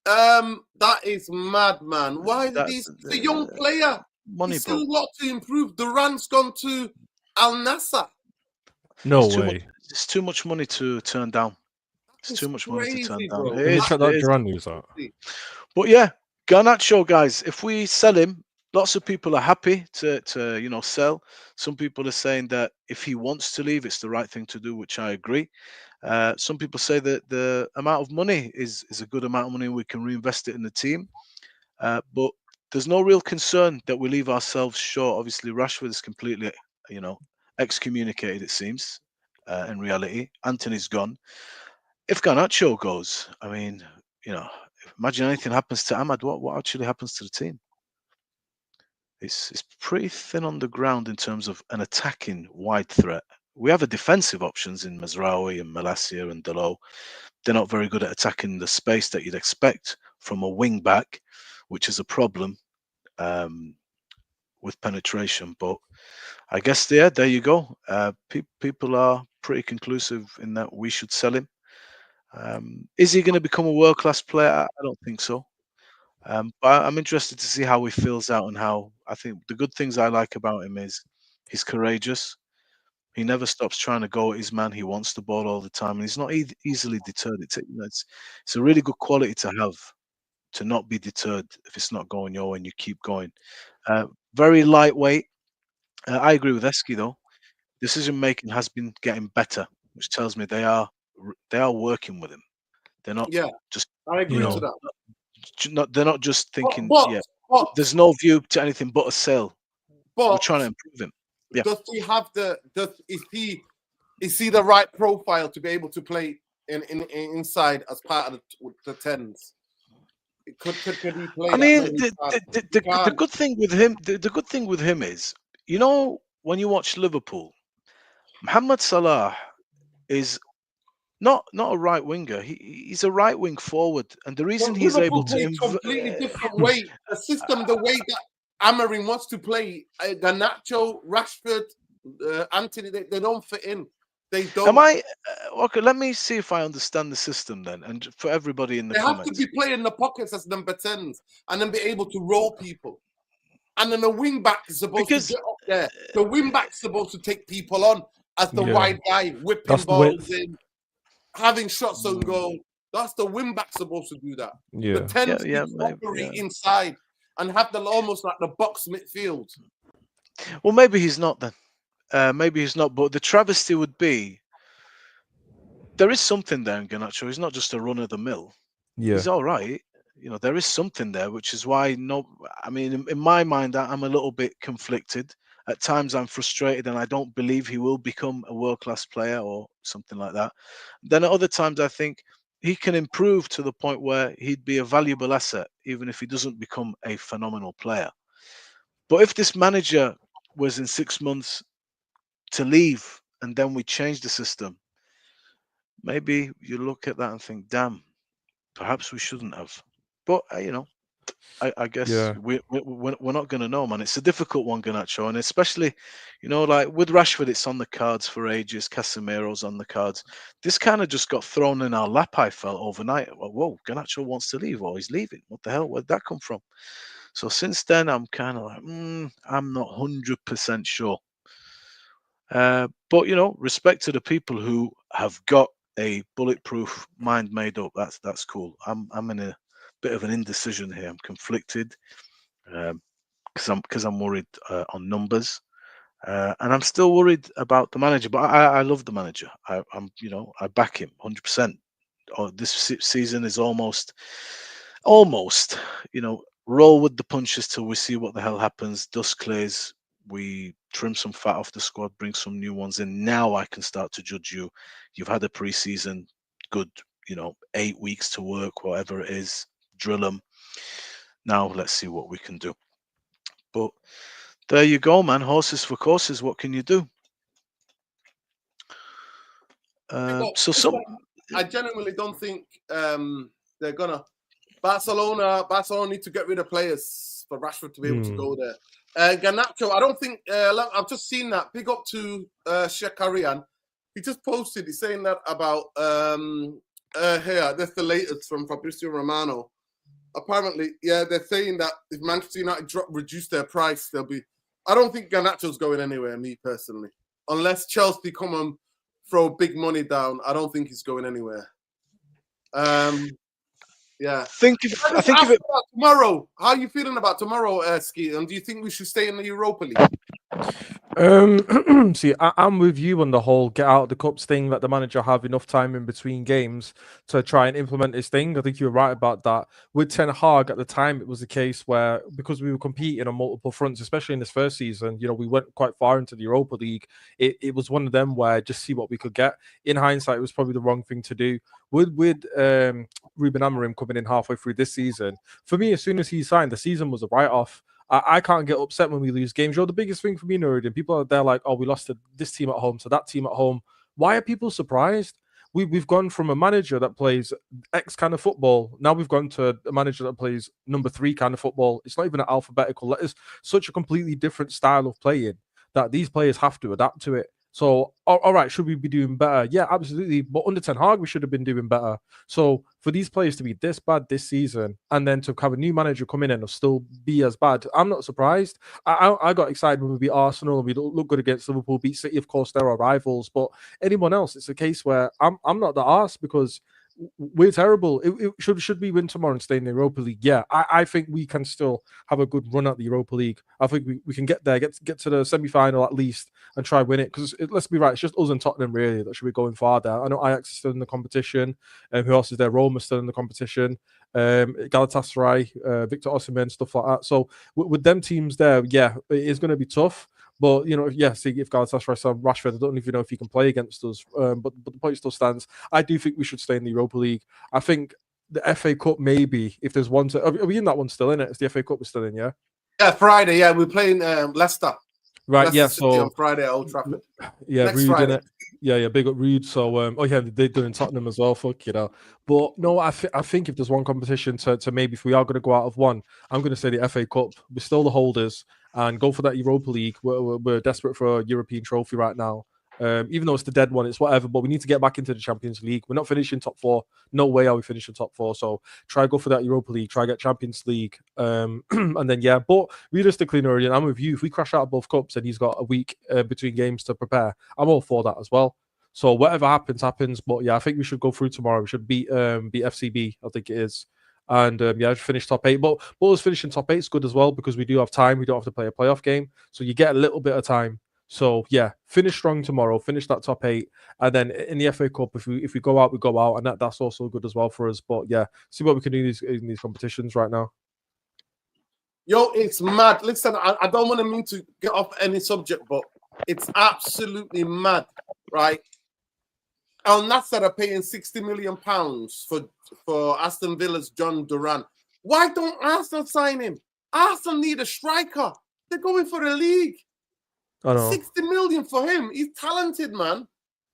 that is mad, man. Why did he's a young player? Money, He's still bro. a lot to improve. Duran's gone to Al Nassr. No It's way. It's too much money to turn down. It's too much money to turn down. Bro. Let me check that Duran news out. But yeah, Garnacho, guys, if we sell him, lots of people are happy to sell. Some people are saying that if he wants to leave, it's the right thing to do, which I agree. Some people say that the amount of money is a good amount of money and we can reinvest it in the team. But there's no real concern that we leave ourselves short. Obviously, Rashford is completely, excommunicated, it seems, in reality. Anthony's gone. If Garnacho goes, I mean, imagine anything happens to Ahmad, what actually happens to the team? It's pretty thin on the ground in terms of an attacking wide threat. We have a defensive options in Mazraoui and Malacia and Delo. They're not very good at attacking the space that you'd expect from a wing back, which is a problem with penetration. But I guess there you go. People are pretty conclusive in that we should sell him. Is he going to become a world-class player? I don't think so. But I'm interested to see how he fills out and how. I think the good things I like about him is he's courageous. He never stops trying to go at his man. He wants the ball all the time, and he's not easily deterred. It's a really good quality to have, to not be deterred if it's not going your way and you keep going. Very lightweight. I agree with Eski though. Decision making has been getting better, which tells me they are working with him. They're not just. I agree to that. They're not just thinking. But there's no view to anything but a sale. But we're trying to improve him. Yeah. Does he have is he the right profile to be able to play in inside as part of the tens? Could he play? I mean, the good thing with him, the good thing with him is, when you watch Liverpool, Mohamed Salah is not a right winger. He's a right wing forward, and the reason he's able to completely different way, the system, the way that Amorim wants to play, Garnacho, Rashford, Anthony, they don't fit in. They don't. Okay? Let me see if I understand the system then, and for everybody in the comments, have to be playing the pockets as number 10s and then be able to roll people. And then the wing back is supposed to get up there. The wing back's supposed to take people on as the wide guy, whipping balls in, having shots on goal. That's the wing back supposed to do that. Yeah. The 10s operate inside and have almost like the box midfield. Well, maybe he's not then. Maybe he's not. But the travesty would be there is something there in Garnacho. He's not just a run of the mill. Yeah. He's all right. There is something there, which is why in my mind, I'm a little bit conflicted. At times, I'm frustrated and I don't believe he will become a world-class player or something like that. Then at other times, I think he can improve to the point where he'd be a valuable asset, even if he doesn't become a phenomenal player. But if this manager was in 6 months to leave and then we change the system, maybe you look at that and think, damn, perhaps we shouldn't have. But I guess Yeah. we're not going to know, man. It's a difficult one, Garnacho, and especially, like with Rashford, it's on the cards for ages. Casemiro's on the cards. This kind of just got thrown in our lap. I felt overnight. Well, whoa, Garnacho wants to leave, or he's leaving. What the hell? Where'd that come from? So since then, I'm kind of like, I'm not 100% sure. But respect to the people who have got a bulletproof mind made up. That's cool. I'm in a bit of an indecision here. I'm conflicted because I'm worried on numbers, and I'm still worried about the manager. But I love the manager. I'm I back him 100%. This season is almost roll with the punches till we see what the hell happens. Dust clears. We trim some fat off the squad, bring some new ones in. Now I can start to judge you. You've had a preseason, good, 8 weeks to work, whatever it is, drill them. Now let's see what we can do. But there you go, man. Horses for courses. What can you do? I genuinely don't think they're gonna. Barcelona need to get rid of players for Rashford to be able to go there. Garnacho, I don't think I've just seen that. Big up to Shekarian. He just posted. He's saying that about here. That's the latest from Fabrizio Romano. Apparently, yeah, they're saying that if Manchester United reduce their price, they'll be. I don't think Garnacho's going anywhere. Me personally, unless Chelsea come and throw big money down, I don't think he's going anywhere. Yeah. I think of it tomorrow. How are you feeling about tomorrow, Ski? And do you think we should stay in the Europa League? See, I'm with you on the whole get out of the cups thing. Let the manager have enough time in between games to try and implement his thing. I think you're right about that. With Ten Hag at the time, it was a case where because we were competing on multiple fronts, especially in this first season, we went quite far into the Europa League. It was one of them where just see what we could get. In hindsight, it was probably the wrong thing to do. With Ruben Amorim coming in halfway through this season, for me, as soon as he signed, the season was a write-off. I can't get upset when we lose games. The biggest thing for me, Nuruddin, people are there like, oh, we lost to this team at home, to that team at home. Why are people surprised? We've gone from a manager that plays X kind of football. Now we've gone to a manager that plays number 3 kind of football. It's not even an alphabetical letters. Such a completely different style of playing that these players have to adapt to it. So, all right, should we be doing better? Yeah, absolutely. But under Ten Hag, we should have been doing better. So, for these players to be this bad this season and then to have a new manager come in and still be as bad, I'm not surprised. I got excited when we beat Arsenal and we look good against Liverpool, beat City. Of course, they're our rivals. But anyone else, it's a case where I'm not the arse because we're terrible. Should we win tomorrow and stay in the Europa League? Yeah, I think we can still have a good run at the Europa League. I think we can get there, get to the semi-final at least and try win it. Because let's be right, it's just us and Tottenham really that should be going far there. I know Ajax is still in the competition. Who else is there? Roma's still in the competition. Galatasaray, Victor Osimhen, stuff like that. So with them teams there, yeah, it is going to be tough. But, see, if Galatasaray saw Rashford, I don't even know if he can play against us. But the point still stands. I do think we should stay in the Europa League. I think the FA Cup, maybe, if there's one. Are we in that one still, in it? It's the FA Cup we're still in, yeah? Yeah, Friday. Yeah, we're playing Leicester. Right, Leicester yeah. City So on Friday at Old Trafford. Yeah, Next Rude, Friday. innit? Yeah, big up Rude. So, they're doing Tottenham as well. Fuck, But no, I think if there's one competition to maybe if we are going to go out of one, I'm going to say the FA Cup. We're still the holders and go for that Europa League. We're desperate for a European trophy right now. Even though it's the dead one, it's whatever. But we need to get back into the Champions League. We're not finishing top 4. No way are we finishing top 4. So try go for that Europa League. Try get Champions League. And then yeah. But realistically, Nurian, I'm with you. If we crash out of both cups and he's got a week between games to prepare, I'm all for that as well. So whatever happens. But yeah, I think we should go through tomorrow. We should beat Fcsb. I think it is. And finish top 8. But us finishing top 8 is good as well because we do have time. We don't have to play a playoff game, so you get a little bit of time. So yeah, finish strong tomorrow. Finish that top 8, and then in the FA Cup, if we go out, we go out, and that's also good as well for us. But yeah, see what we can do in these competitions right now. Yo, it's mad. Listen, I don't want to mean to get off any subject, but it's absolutely mad, right? Al Nassr are paying £60 million for Aston Villa's John Duran. Why don't Arsenal sign him? Arsenal need a striker. They're going for a league. I know. 60 million for him. He's talented, man.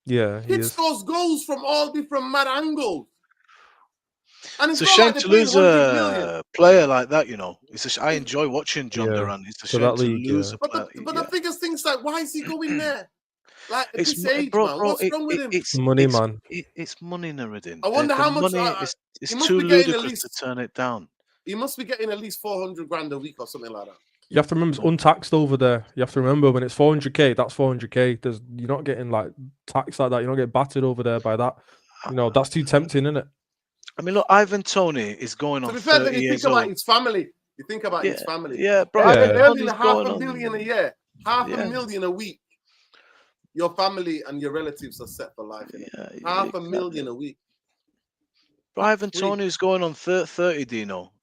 Yeah, he scores goals from all different mad angles. And It's it's a not shame like they're to paying lose 100 million. a player like that, you know. I enjoy watching John Yeah, Duran. It's a to shame that to league, lose yeah. a player. But the biggest thing is like, why is he going there? Like at It's this age, bro, man. bro. What's wrong with him? Money, man. It's money, Nuruddin. I wonder The how much. money He is must too be getting at ludicrous to least. turn it down. He must be getting at least 400 grand a week or something like that. You have to remember it's untaxed over there. You have to remember when it's 400k, that's 400k. You're not getting like tax like that. You're not getting battered over there by that. You know, that's too tempting, isn't it? I mean, look, Ivan Toney is going To on be fair, 30 then you think years about old. his family. You think about his Yeah, family. yeah, bro. Yeah. Ivan They're earning Toney's half going a on. million a year. Half Yeah. a million a week. Your family and your relatives are set for life. Yeah, Half a exactly. million a week. Bro, Ivan Free. Toney's going on 30, Dino.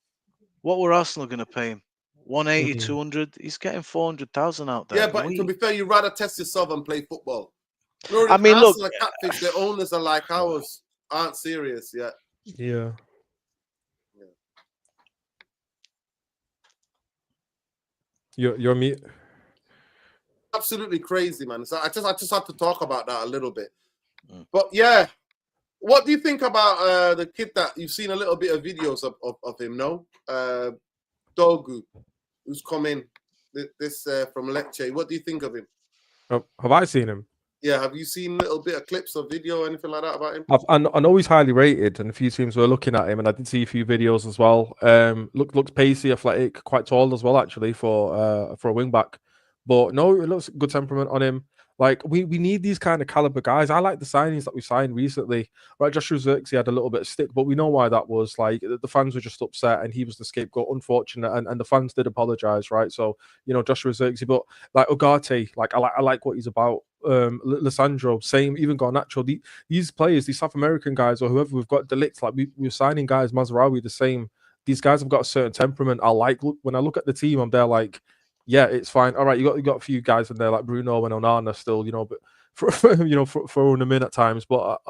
What were Arsenal going to pay him? 180, 200? He's getting 400,000 out there. Yeah, a but to week. be fair, you'd rather test yourself and play football. No, I mean, look, Arsenal are catfish. Their owners are like ours. Aren't serious yet. Yeah. You're me. Absolutely crazy, man. So I just have to talk about that a little bit. Mm. But yeah, what do you think about the kid that you've seen a little bit of videos of him? No, Dorgu, who's come in this from Lecce. What do you think of him? Have I seen him? Yeah, have you seen a little bit of clips or video or anything like that about him? I know he's highly rated, and a few teams were looking at him, and I did see a few videos as well. Looks pacey, athletic, quite tall as well, actually, for a wing back. But no, it looks good temperament on him. Like we need these kind of caliber guys. I like the signings that we signed recently. Right, Joshua Zirkzee had a little bit of stick, but we know why that was. Like the fans were just upset, and he was the scapegoat. Unfortunate, and the fans did apologize, right? So you know Joshua Zirkzee, but like Ugarte, like I like what he's about. Lissandro, same, even Garnacho. These players, these South American guys or whoever we've got Delict, like we're signing guys, Mazraoui, the same. These guys have got a certain temperament. When I look at the team, I'm there like, yeah, it's fine. All right, you got a few guys in there like Bruno and Onana still, you know, but throwing them in at times. But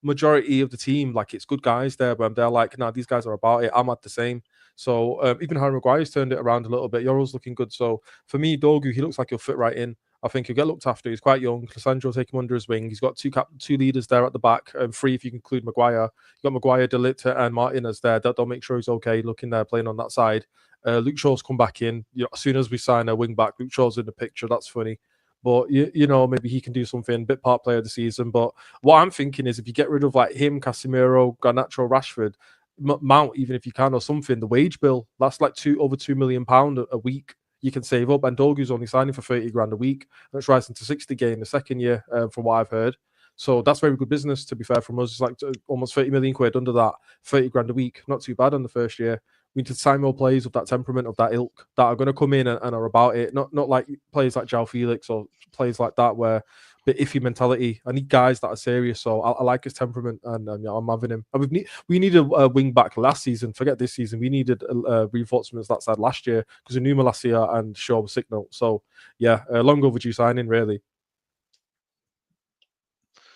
majority of the team, like it's good guys there, but they're like, nah, these guys are about it. I'm at the same. So even Harry Maguire's turned it around a little bit. Yoro's looking good. So for me, Dorgu, he looks like he'll fit right in. I think he'll get looked after. He's quite young. Lissandro take him under his wing. He's got two leaders there at the back, three if you include Maguire. You got Maguire, De Ligt, and Martinez there. They'll make sure he's okay looking there, playing on that side. Luke Shaw's come back in. You know, as soon as we sign a wing back, Luke Shaw's in the picture. That's funny. But you know, maybe he can do something. Bit part player of the season. But what I'm thinking is, if you get rid of like him, Casemiro, Garnacho, Rashford, Mount, even if you can or something, the wage bill that's like over £2 million a week. You can save up, and Dorgu's only signing for 30 grand a week. That's rising to 60k in the second year, from what I've heard. So that's very good business, to be fair, from us. It's like almost 30 million quid under that, 30 grand a week. Not too bad on the first year. We need to sign more players of that temperament, of that ilk, that are going to come in and are about it. Not like players like João Felix or players like that where bit iffy mentality. I need guys that are serious. So I like his temperament, and yeah, I'm having him. And we needed a wing back last season. Forget this season. We needed reinforcements that side last year because we knew Malacia and Shaw were sick note. So yeah, long overdue signing, really.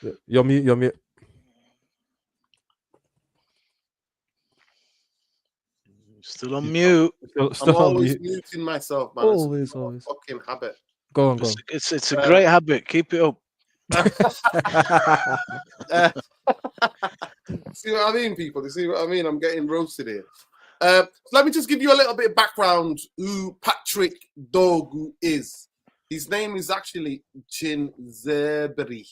Yeah, you're mute. Still on mute. I'm always muting myself, man. Always. Fucking habit. Go on. It's a great habit. Keep it up. See what I mean, people? You see what I mean? I'm getting roasted here. So let me just give you a little bit of background who Patrick Dorgu is. His name is actually Jinzeberi.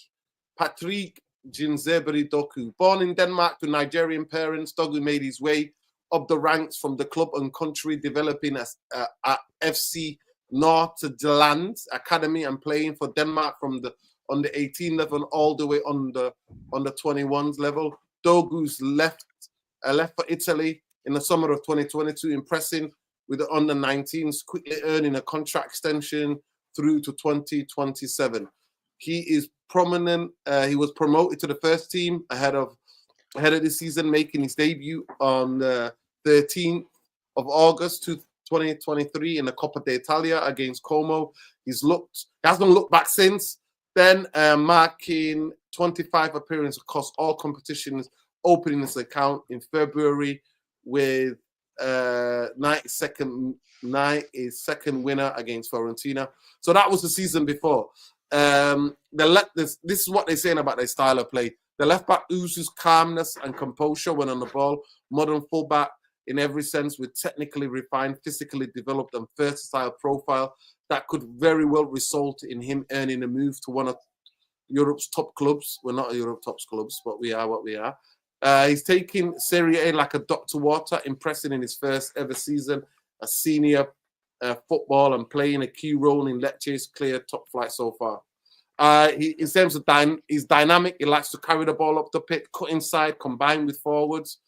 Patrick Jinzeberi Dorgu. Born in Denmark to Nigerian parents, Dorgu made his way up the ranks from the club and country, developing as at FC Nordsjælland Academy and playing for Denmark from the on the 18 level all the way on the 21s level. Dorgu's left for Italy in the summer of 2022, impressing with the under 19s, quickly earning a contract extension through to 2027. He is prominent. He was promoted to the first team ahead of this season, making his debut on the 13th of August 2023 in the Coppa d'Italia against Como. He hasn't looked back since then, marking 25 appearances across all competitions, opening his account in February with 92nd winner against Fiorentina. So that was the season before. This is what they're saying about their style of play. The left back oozes calmness and composure when on the ball. Modern fullback in every sense, with technically refined, physically developed, and versatile profile that could very well result in him earning a move to one of Europe's top clubs. We're not Europe's top clubs, but we are what we are. He's taking Serie A like a duck to water, impressing in his first ever season as senior football and playing a key role in Lecce's clear top flight so far. In terms of he's dynamic. He likes to carry the ball up the pitch, cut inside, combine with forwards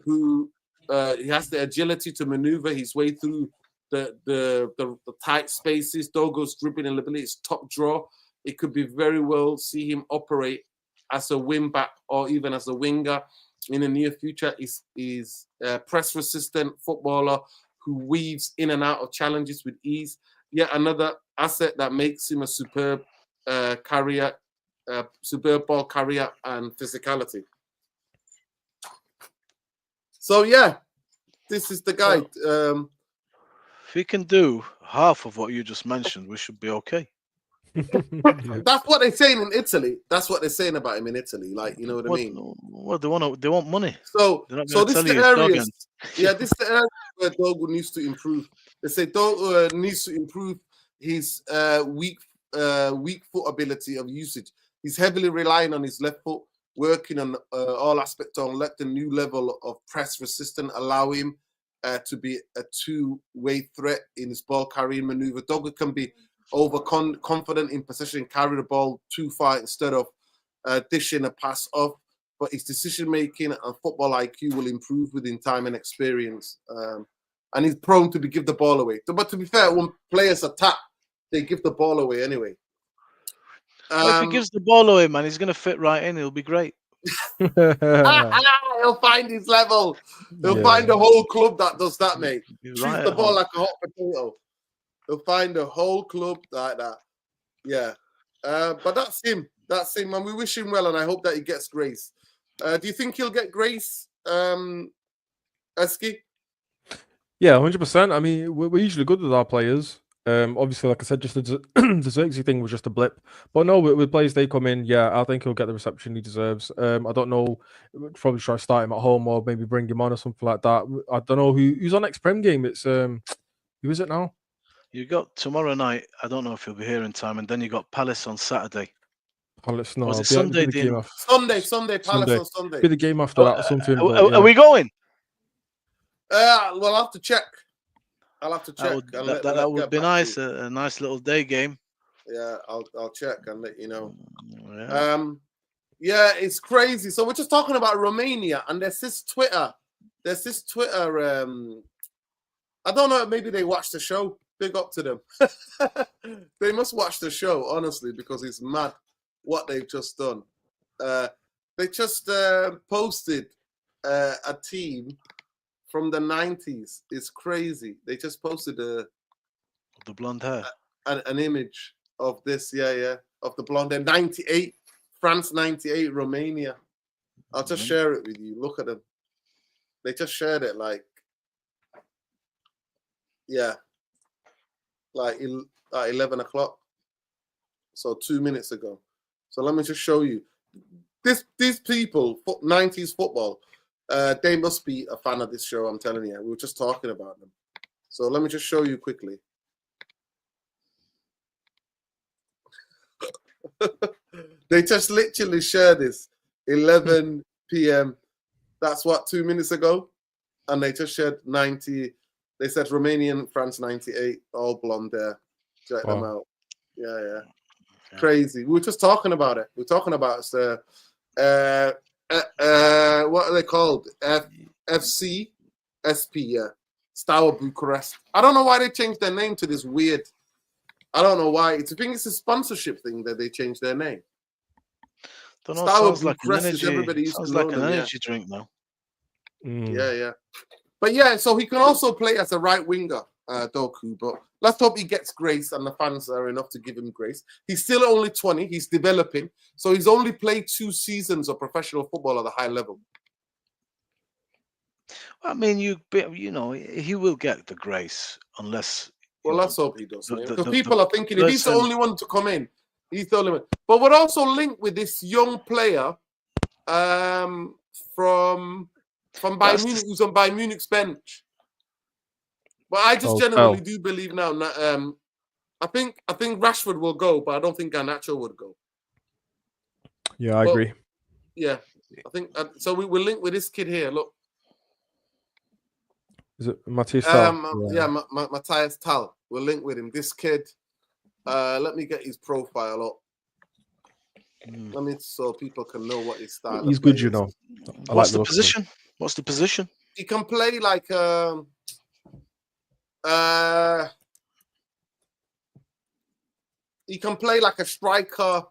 who he has the agility to maneuver his way through the tight spaces. Dorgu's dribbling ability is top draw. It could be very well see him operate as a wing back or even as a winger in the near future. He's a press-resistant footballer who weaves in and out of challenges with ease. Yet another asset that makes him a superb carrier, superb ball carrier and physicality. So yeah, this is the guy. If he can do half of what you just mentioned, we should be okay. That's what they're saying in Italy. That's what they're saying about him in Italy. Like, you know what I mean? Well, they want money. So this is the areas. Yeah, this is the area where Dorgu needs to improve. They say Dorgu needs to improve his weak foot ability of usage. He's heavily relying on his left foot, working on all aspects on let the new level of press resistance allow him to be a two-way threat in his ball carrying maneuver. Dorgu can be overconfident in possession, carry the ball too far instead of dishing a pass off. But his decision making and football IQ will improve within time and experience. And he's prone to give the ball away. But to be fair, when players attack, they give the ball away anyway. If he gives the ball away, man, he's going to fit right in. He'll be great. He'll find his level. He'll find a whole club that does that, mate. Shoots the ball like a hot potato. He'll find a whole club like that. Yeah. But that's him. That's him. And we wish him well, and I hope that he gets grace. Do you think he'll get grace, Eski? Yeah, 100%. I mean, we're usually good with our players. Obviously, like I said, just the Xerxes thing was just a blip. But no, with players they come in, yeah, I think he'll get the reception he deserves. I don't know, probably try to start him at home or maybe bring him on or something like that. I don't know who's on next Prem game. It's who is it now? You got tomorrow night. I don't know if you'll be here in time, and then you got Palace on Saturday. Palace, no. Was it Sunday? Sunday, Palace on Sunday. Be the game after that or something. Are we going? Well, I'll have to check. I'll have to check. That would be nice. A nice little day game. Yeah, I'll check and let you know. Yeah. Yeah, it's crazy. So we're just talking about Romania, and there's this Twitter. I don't know. Maybe they watch the show. Big up to them. They must watch the show, honestly, because it's mad what they've just done. They just posted a team from the 90s. It's crazy. They just posted the blonde hair. An image of this, of the blonde hair. 98, France 98, Romania. I'll just share it with you. Look at them. They just shared it like 11 o'clock. So 2 minutes ago. So let me just show you. These people, 90s football, they must be a fan of this show, I'm telling you. We were just talking about them. So let me just show you quickly. They just literally shared this 11 p.m. That's what, 2 minutes ago? And they just shared 90. They said Romanian, France 98, all blonde hair. Check them out. Yeah. Crazy. We were just talking about it. We're talking about what are they called? Fcsb, yeah. Steaua Bucharest. I don't know why they changed their name to this weird. I don't know why. I think it's a sponsorship thing that they changed their name. Don't know. Steaua Sounds like an energy. Sounds like an energy drink now. Yeah. But yeah, so he can also play as a right winger, Dorgu. But let's hope he gets grace and the fans are enough to give him grace. He's still only 20. He's developing. So he's only played 2 seasons of professional football at a high level. I mean, you know, he will get the grace unless. Well, let's hope he does. Because people are thinking if he's the only one to come in, he's the only one. But we're also linked with this young player From Bayern That's Munich, just- who's on Bayern Munich's bench. But I just Oh, generally Bell. do believe now. I think Rashford will go, but I don't think Garnacho would go. Yeah, I But, agree. yeah, I think so. We will link with this kid here. Look, Is it Matthias Tal? Matthias Tal. We'll link with him. This kid. Let me get his profile up. Let me so people can know what his style. He's of play good, you is. know. I What's like the look of him. position? What's the position? He can play like he can play like a striker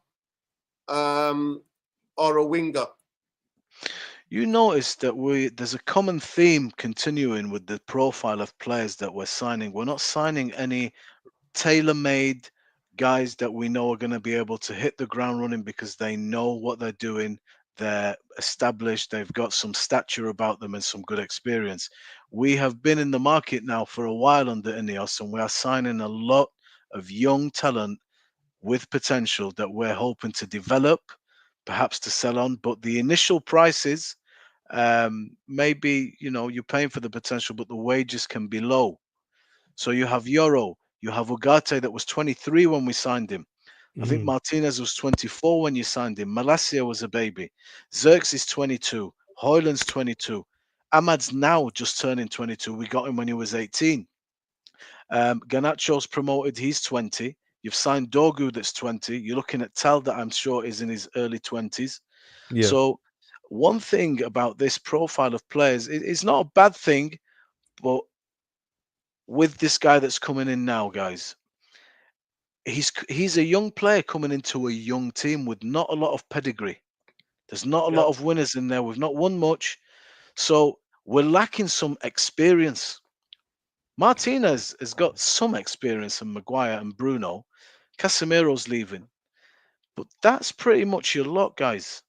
or a winger. You notice that there's a common theme continuing with the profile of players that we're signing. We're not signing any tailor-made guys that we know are going to be able to hit the ground running because they know what they're doing. They're established. They've got some stature about them and some good experience. We have been in the market now for a while under Ineos, and we are signing a lot of young talent with potential that we're hoping to develop, perhaps to sell on. But the initial prices, maybe, you're paying for the potential, but the wages can be low. So you have Euro, you have Ugarte that was 23 when we signed him. I think Martinez was 24 when you signed him. Malacia was a baby. Zirks is 22. Hoyland's 22. Ahmad's now just turning 22. We got him when he was 18. Garnacho's promoted. He's 20. You've signed Dorgu that's 20. You're looking at Tal that I'm sure is in his early 20s. Yeah. So one thing about this profile of players, it's not a bad thing, but with this guy that's coming in now, guys, he's a young player coming into a young team with not a lot of pedigree. There's not a lot of winners in there. We've not won much. So we're lacking some experience. Martinez has got some experience in Maguire and Bruno. Casemiro's leaving. But that's pretty much your lot, guys.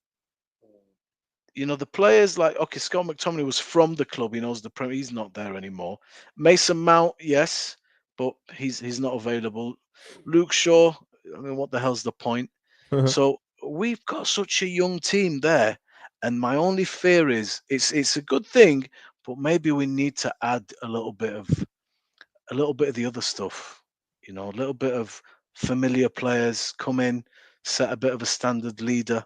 The players like, okay, Scott McTominay was from the club. He knows the Premier. He's not there anymore. Mason Mount, yes, but he's not available. Luke Shaw, I mean, what the hell's the point? So we've got such a young team there, and my only fear is it's a good thing, but maybe we need to add a little bit of the other stuff. A little bit of familiar players come in, set a bit of a standard leader.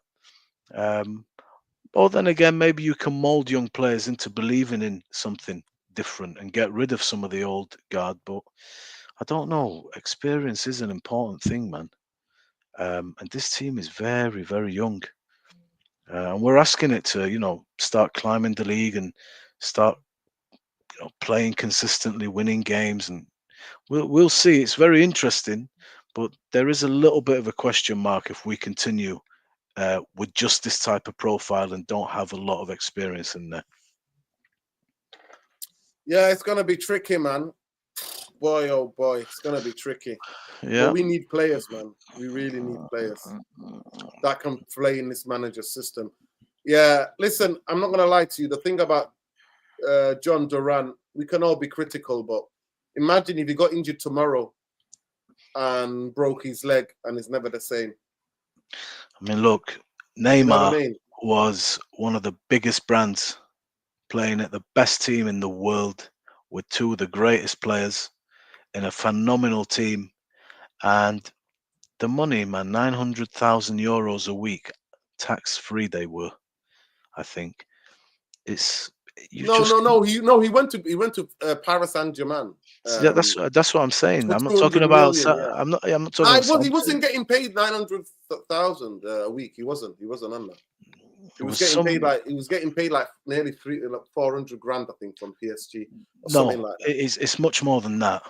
Or then again, maybe you can mold young players into believing in something different and get rid of some of the old guard. But I don't know. Experience is an important thing, man. And this team is very, very young. And we're asking it to, start climbing the league and start, playing consistently, winning games. And we'll see. It's very interesting, but there is a little bit of a question mark if we continue with just this type of profile and don't have a lot of experience in there. Yeah, it's gonna be tricky, man. Boy, oh boy, it's gonna be tricky. Yeah, but we need players, man. We really need players that can play in this manager system. Yeah, listen, I'm not gonna lie to you. The thing about John Duran, we can all be critical, but imagine if he got injured tomorrow and broke his leg and is never the same. I mean, look, Neymar You know what I mean? was one of the biggest brands, playing at the best team in the world with two of the greatest players in a phenomenal team. And the money, man, 900,000 euros a week, tax free they were, I think. It's No. He went to Paris Saint-Germain. Yeah, that's what I'm saying. I'm not talking 200 about. million, yeah. I'm not talking about. He wasn't getting paid 900,000 a week. He wasn't on that. He was getting paid like nearly 400 grand, I think, from PSG. Or something like that. It's much more than that.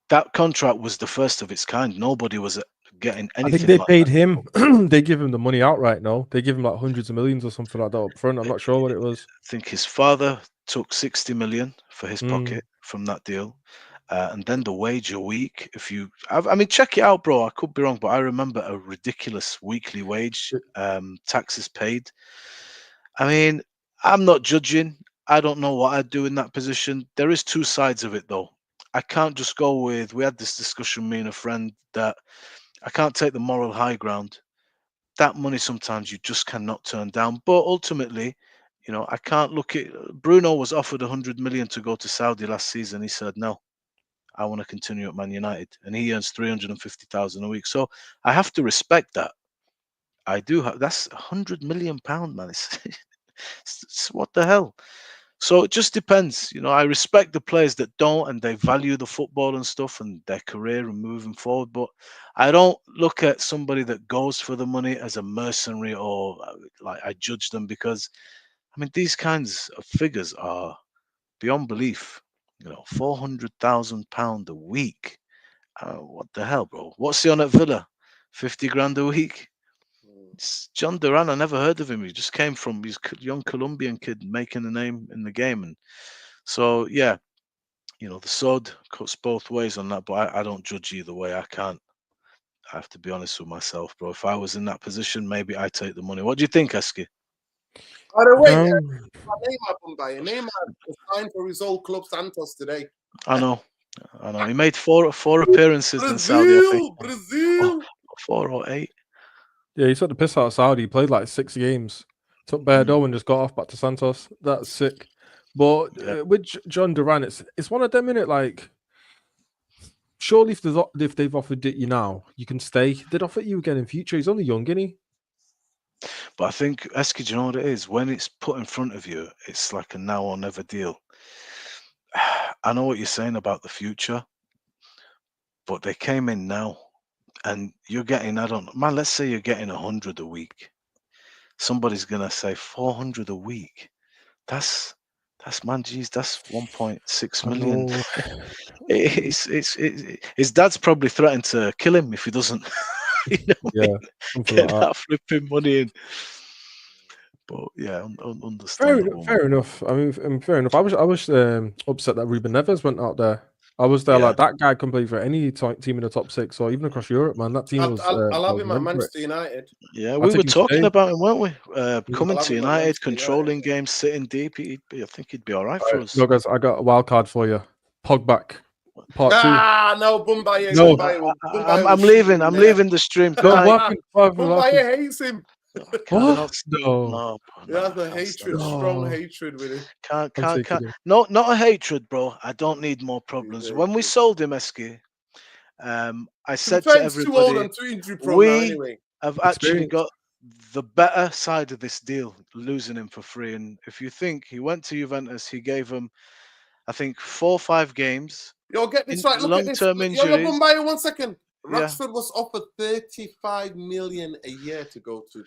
That contract was the first of its kind. Nobody was getting anything. I think they paid him. They give him the money outright. No, they give him like hundreds of millions or something like that up front. I'm not sure what it was. I think his father took 60 million for his pocket from that deal. And then the wage a week, I mean, check it out, bro. I could be wrong, but I remember a ridiculous weekly wage, taxes paid. I mean, I'm not judging. I don't know what I'd do in that position. There is two sides of it, though. I can't just go with, we had this discussion, me and a friend, that I can't take the moral high ground. that money sometimes you just cannot turn down. But ultimately, I can't look at Bruno was offered 100 million to go to Saudi last season. He said no. I want to continue at Man United, and he earns 350,000 a week. So I have to respect that. I do have. That's £100 million, man. It's what the hell. So it just depends. I respect the players that don't and they value the football and stuff and their career and moving forward. But I don't look at somebody that goes for the money as a mercenary or like I judge them because, I mean, these kinds of figures are beyond belief. £400,000 a week. What the hell, bro? What's he on at Villa? 50 grand a week? It's John Duran. I never heard of him. He just came from he's a young Colombian kid making a name in the game, and so yeah, the sword cuts both ways on that. But I don't judge either way. I can't. I have to be honest with myself, bro. If I was in that position, maybe I take the money. What do you think, Eski? By the way, Neymar Bombay. Neymar was signed for his old club Santos today. I know. He made four appearances in Saudi. I think. Brazil. 4 or 8. Yeah, he took the piss out of Saudi. He played like 6 games. Took Bordeaux and just got off back to Santos. That's sick. But with John Duran, it's one of them, innit? Like, surely if they've offered it you now, you can stay. They'd offer it you again in future. He's only young, isn't he? But I think, Eski, do you know what it is? When it's put in front of you, it's like a now or never deal. I know what you're saying about the future, but they came in now. And you're getting, let's say you're getting 100 a week. Somebody's gonna say 400 a week. That's man, geez, that's 1.6 million. His dad's probably threatened to kill him if he doesn't, get that flipping money in. But yeah, understandable. Fair enough. I mean, fair enough. I was upset that Ruben Neves went out there. I was there like that guy can play for any team in the top 6 or even across Europe, man. That team I'll have him at Manchester United. Yeah, we were talking about him, weren't we? Coming to United, controlling games, sitting deep. I think he'd be all right for us. No, guys, I got a wild card for you. Pogback. Part 2. No, Bombay. No, I'm leaving. I'm leaving the stream. Bombay hates him. What? No. He has a hatred, strong hatred with him. Can't. No, not a hatred, bro. I don't need more problems. When we sold him, Eski, I said to everybody, we have actually got the better side of this deal, losing him for free. And if you think he went to Juventus, he gave him, I think, 4 or 5 games. Yo, get this right. Look at this. Injuries. Bombay, 1 second. Rashford was offered 35 million a year to go to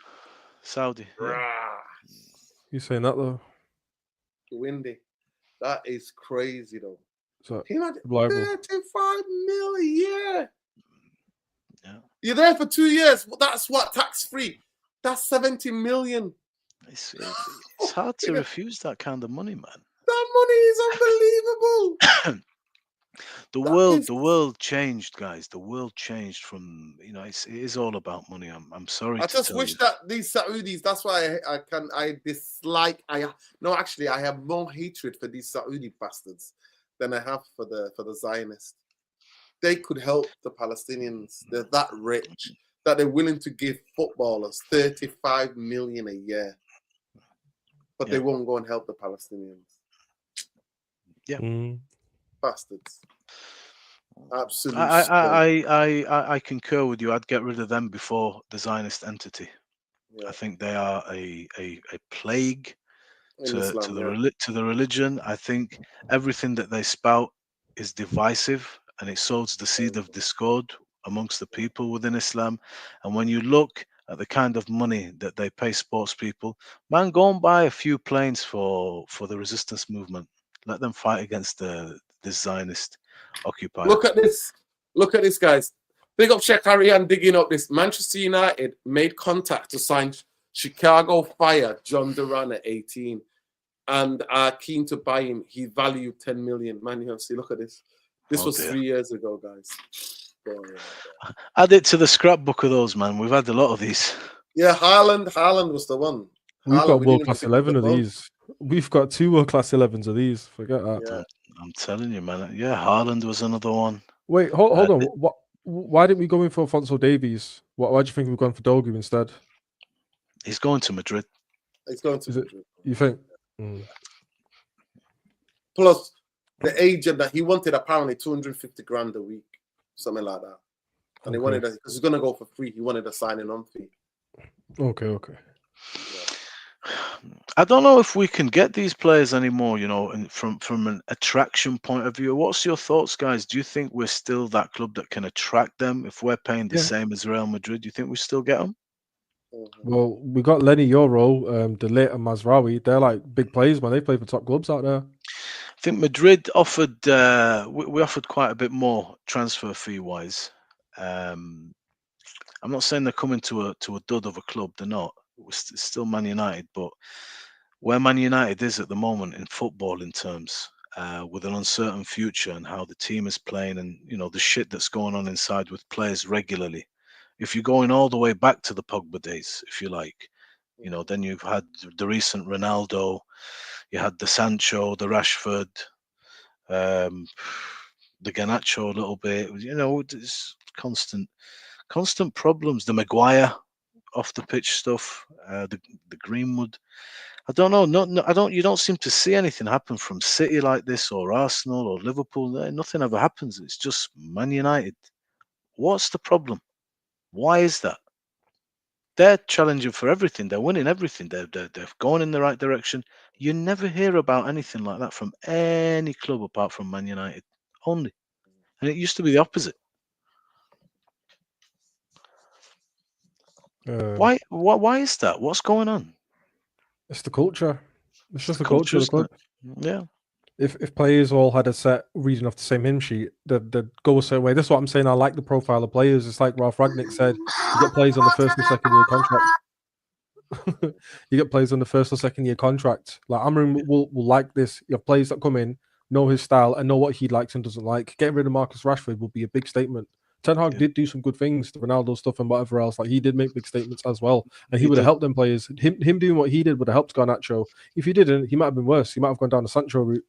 Saudi. You saying that though? Windy. That is crazy though. So, he had 35 mil a year. Yeah. You're there for 2 years. That's what, tax free. That's 70 million. It's hard to refuse that kind of money, man. That money is unbelievable. The world changed, guys. The world changed from, it is all about money. I'm sorry. I just wish that these Saudis, that's why I dislike, I have more hatred for these Saudi bastards than I have for the Zionists. They could help the Palestinians. They're that rich that they're willing to give footballers 35 million a year. But they won't go and help the Palestinians. Yeah. Bastards. Absolutely. I concur with you. I'd get rid of them before the Zionist entity. I think they are a plague to the religion. I think everything that they spout is divisive, and it sows the seed of discord amongst the people within Islam. And when you look at the kind of money that they pay sports people, man, go and buy a few planes for the resistance movement. Let them fight against this Zionist occupier. Look at this, guys. Big up Sheikh Arian digging up this. Manchester United made contact to sign Chicago Fire John Duran at 18 and are keen to buy him. He valued 10 million. Man, you have to see, look at this. This was 3 years ago, guys. Add it to the scrapbook of those, man. We've had a lot of these. Yeah, Haaland was the one. We've got world-class 11 of these. We've got 2 world-class 11s of these. Forget that. Yeah. I'm telling you, man. Yeah, Haaland was another one. Wait, hold on. Why didn't we go in for Alphonso Davies? Why do you think we've gone for Dorgu instead? He's going to Madrid. He's going to Is it? Madrid. You think? Plus, the agent that he wanted apparently 250 grand a week, something like that. And he wanted, because he's going to go for free, he wanted a signing on fee. Okay. I don't know if we can get these players anymore, you know, and from an attraction point of view. What's your thoughts, guys? Do you think we're still that club that can attract them? If we're paying the same as Real Madrid, do you think we still get them? Well, we got Lenny Euro, De Ligt and Mazraoui. They're like big players, man. They play for top clubs out there. I think Madrid offered, we offered quite a bit more transfer fee wise. I'm not saying they're coming to a dud of a club. They're not. It's still Man United, but where Man United is at the moment in football, in terms with an uncertain future and how the team is playing, and you know the shit that's going on inside with players regularly. If you're going all the way back to the Pogba days, if you like, you know, then you've had the recent Ronaldo, you had the Sancho, the Rashford, the Garnacho a little bit. You know, it's constant problems. The Maguire off the pitch stuff, the Greenwood. I don't know. No, I don't. You don't seem to see anything happen from City like this, or Arsenal, or Liverpool. Nothing ever happens. It's just Man United. What's the problem? Why is that? They're challenging for everything. They're winning everything. They're going in the right direction. You never hear about anything like that from any club apart from Man United only. And it used to be the opposite. Why is that? What's going on? It's the culture. It's just the culture culture, of the isn't club. it? Yeah. If players all had a set reading off the same hymn sheet, they'd go a certain way. That's what I'm saying. I like the profile of players. It's like Ralph Ragnick said, you get players on the first and second year contract. You get players on the first or second year contract. Like Amorim will like this. You have players that come in, know his style, and know what he likes and doesn't like. Getting rid of Marcus Rashford will be a big statement. Ten Hag did do some good things, the Ronaldo stuff and whatever else. Like he did make big statements as well, and he would have helped them players. Him doing what he did would have helped Garnacho. If he didn't, he might have been worse. He might have gone down the Sancho route.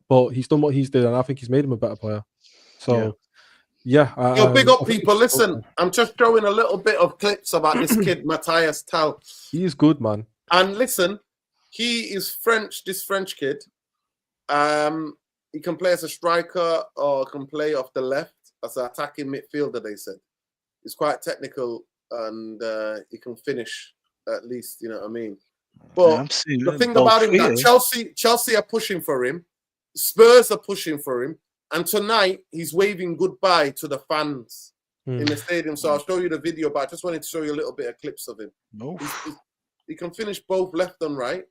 But he's done what he's did, and I think he's made him a better player. So, yeah. Yo, big up, people. Listen, I'm just showing a little bit of clips about this kid, Matthias Tal. He is good, man. And listen, he is French, this French kid. He can play as a striker or can play off the left as an attacking midfielder, they said. He's quite technical and he can finish at least, you know what I mean? But the thing about him that Chelsea are pushing for him. Spurs are pushing for him. And tonight, he's waving goodbye to the fans in the stadium. So I'll show you the video, but I just wanted to show you a little bit of clips of him. He can finish both left and right.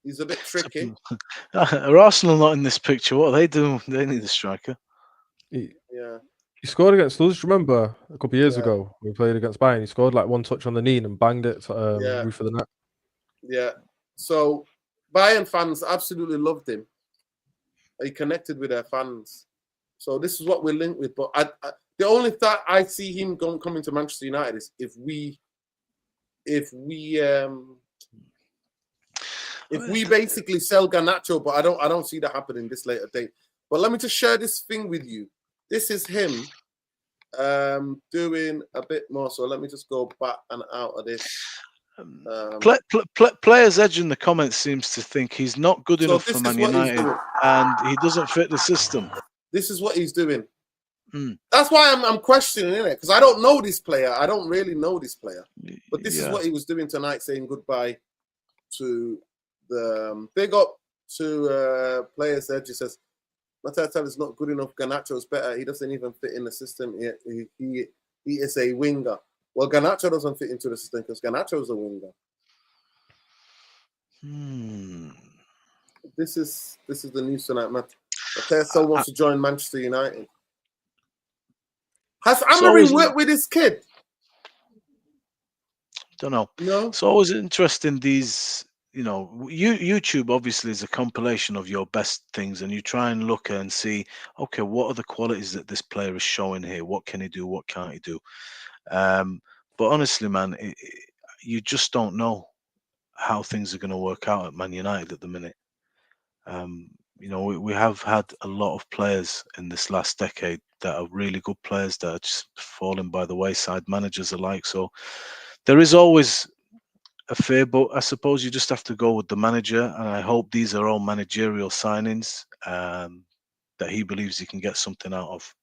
He's a bit tricky. Are Arsenal not in this picture? What are they doing? They need a striker. He scored against us. Remember a couple of years ago we played against Bayern. He scored like one touch on the knee and banged it to roof of the net. Yeah. So Bayern fans absolutely loved him. He connected with their fans. So this is what we're linked with. But the only thought I see him coming to Manchester United is if we basically sell Garnacho, but I don't see that happening this later date. But let me just share this thing with you. This is him doing a bit more. So let me just go back and out of this. Players Edge in the comments seems to think he's not good enough for Man United and he doesn't fit the system. This is what he's doing. That's why I'm questioning it, because I don't know this player. I don't really know this player. But this is what he was doing tonight, saying goodbye to the big up to Players Edge. He says, Matthias is not good enough. Garnacho's better. He doesn't even fit in the system. He is a winger. Well, Garnacho doesn't fit into the system because Garnacho's a winger. This is the news tonight, Matt. Matthias wants to join Manchester United. Has Amorim worked with this kid? Don't know. No. It's always interesting. These, you know, YouTube obviously is a compilation of your best things, and you try and look and see, okay, what are the qualities that this player is showing here? What can he do? What can't he do? But honestly, man, you just don't know how things are going to work out at Man United at the minute. You know, we have had a lot of players in this last decade that are really good players that are just falling by the wayside, managers alike. So there is always fair, but I suppose you just have to go with the manager, and I hope these are all managerial signings that he believes he can get something out of.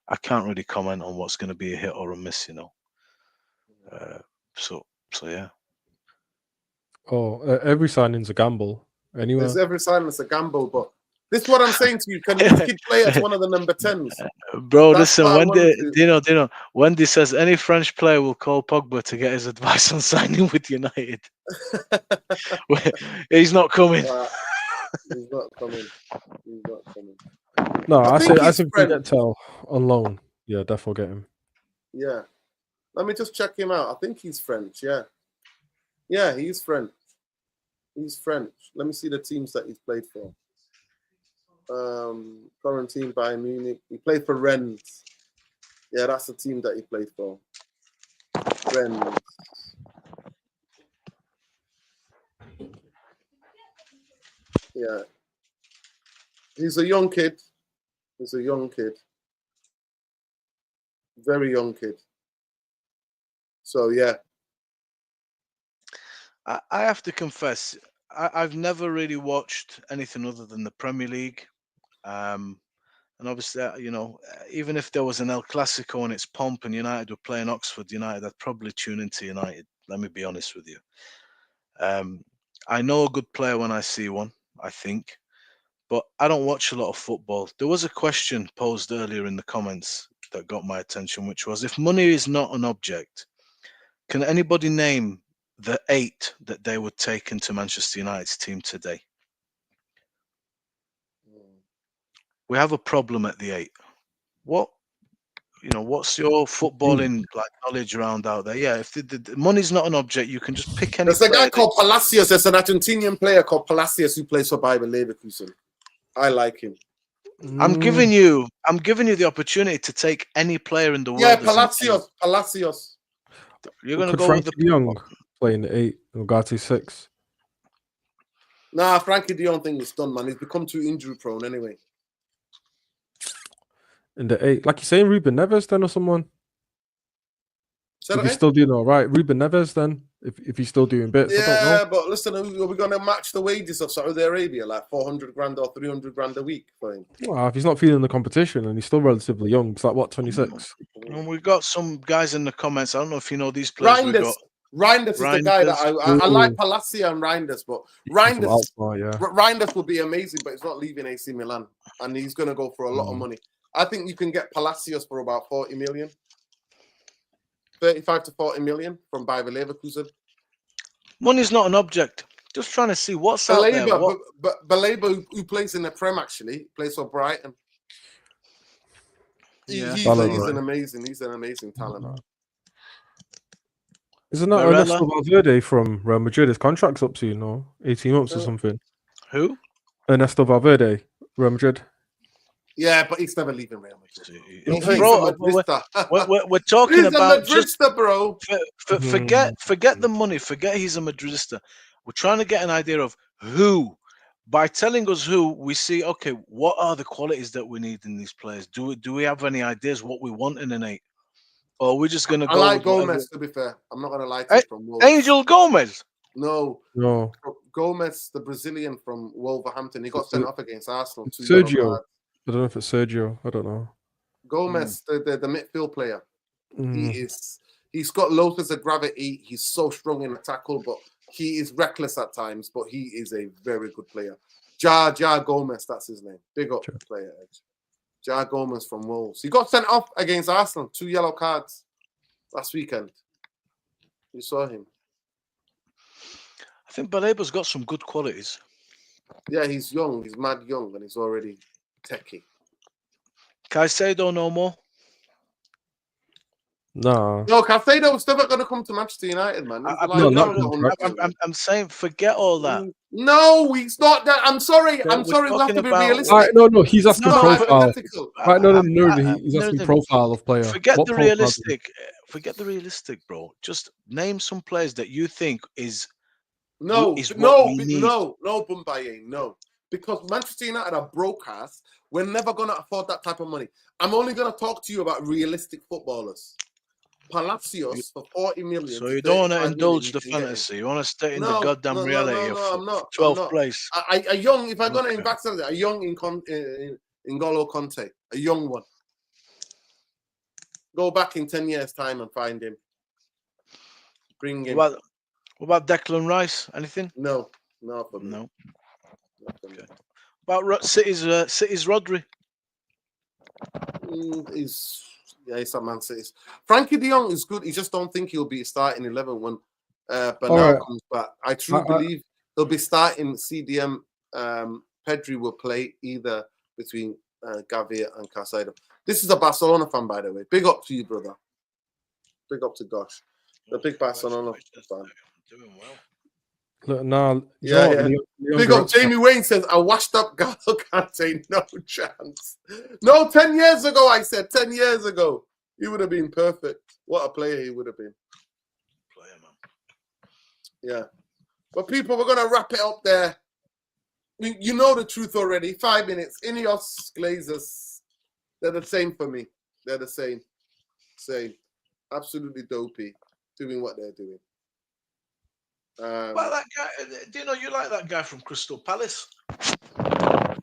I can't really comment on what's going to be a hit or a miss, So yeah. Oh, every signing's a gamble. Anyway, There's every silence a gamble, but this is what I'm saying to you. Can this kid play as one of the number 10s? Bro, That's listen, what I wanted to- Dino, Wendy says any French player will call Pogba to get his advice on signing with United. He's not coming. He's not coming. He's not coming. no, I I think think he's we French. get Tell on loan. Yeah, definitely get him. Yeah. Let me just check him out. I think he's French. Yeah. Yeah, he's French. He's French. Let me see the teams that he's played for. Current team, Bayern Munich. He played for Rennes. Yeah, that's the team that he played for. Rennes. Yeah. He's a young kid. He's a young kid. Very young kid. So, yeah. I have to confess, I've never really watched anything other than the Premier League. And obviously, even if there was an El Clasico and its pomp and United were playing Oxford United, I'd probably tune into United. Let me be honest with you. I know a good player when I see one, I think, but I don't watch a lot of football. There was a question posed earlier in the comments that got my attention, which was, if money is not an object, can anybody name the 8 that they would take into Manchester United's team today? We have a problem at the 8. What's your footballing knowledge around out there? Yeah, if the money's not an object, you can just pick any. There's a guy called Palacios. There's an Argentinian player called Palacios who plays for Bayer Leverkusen. I like him. I'm giving you the opportunity to take any player in the world. Yeah, Palacios. You're going to Could go Frankie with de Jong playing the 8 and Ugarte 6? Nah, Frankie de Jong thing is done, man. He's become too injury prone anyway. In the 8, like you're saying, Ruben Neves then or someone. If he's still doing all right, Ruben Neves then. If he's still doing bits, I don't know. But listen, are we going to match the wages of Saudi Arabia, like 400 grand or 300 grand a week for him? Well, if he's not feeling the competition and he's still relatively young, it's like what, 26? And we've got some guys in the comments. I don't know if you know these players. Reinders is the guy that I like. Palacio and Reinders, but Reinders would be amazing, but he's not leaving AC Milan, and he's going to go for a lot of money. I think you can get Palacios for about 40 million. 35 to 40 million from Bayer Leverkusen. Money's not an object. Just trying to see what's out there. But Baleba, who plays in the Prem, actually plays for Brighton. He's an amazing talent. Isn't that Ernesto Valverde from Real Madrid? His contract's up to 18 months or something. Who? Ernesto Valverde, Real Madrid. Yeah, but he's never leaving Real Madrid. We're talking about Madridista, bro. Forget the money. Forget he's a Madridista. We're trying to get an idea of who. By telling us who, we see, okay, what are the qualities that we need in these players? Do we have any ideas what we want in an 8? Or are we just going to go? I like Gomez, to be fair. I'm not going to lie to you from Wolves. Angel Gomez? No. Gomez, the Brazilian from Wolverhampton. He got sent off against Arsenal. Sergio. I don't know if it's Sergio. I don't know. Gomez, the midfield player. He's got low sense of gravity. He's so strong in the tackle, but he is reckless at times, but he is a very good player. Ja Gomez, that's his name. Big up player. Ja Gomez from Wolves. He got sent off against Arsenal. 2 yellow cards last weekend. You saw him. I think Baleba's got some good qualities. Yeah, he's young. He's mad young, and he's already techie. Caicedo no more? No, Caicedo's never going to come to Manchester United, man. I'm saying forget all that. No, he's not that. I'm sorry. We have to be realistic. Right, no, he's asking profile. Right, no, he's asking profile of player. Forget the realistic. Forget the realistic, bro. Just name some players that you think is. No, Bumbaye, no. Because Manchester United are broadcast. We're never going to afford that type of money. I'm only going to talk to you about realistic footballers. Palacios for 40 million. So you don't want to 35 million, indulge you the can get him. fantasy. You want to stay in the No, goddamn no, reality of I'm not. 12th place. A young, if I'm going to Okay. invest something, a young N'Golo Conte, a young one. Go back in 10 years' time and find him. Bring him. What about Declan Rice? Anything? No, for me. No. Not for me. About City's Rodri? He's a Man City. Frankie de Jong is good. He just don't think he'll be starting 11 when Bernal comes back. I truly believe he'll be starting CDM. Pedri will play either between Gavi and Casado. This is a Barcelona fan, by the way. Big up to you, brother. Big up to Gosh. The big Barcelona fan. Doing well. Look, nah, Yeah. Leon Big up. Jamie Wayne says, I washed up Galo Kante. No chance. No, 10 years ago, I said. 10 years ago. He would have been perfect. What a player he would have been. Player, man. Yeah. But people, we're going to wrap it up there. You know the truth already. 5 minutes. Ineos, Glazers. They're the same for me. They're the same. Same. Absolutely dopey. Doing what they're doing. Well, that guy, do you know you like that guy from Crystal Palace?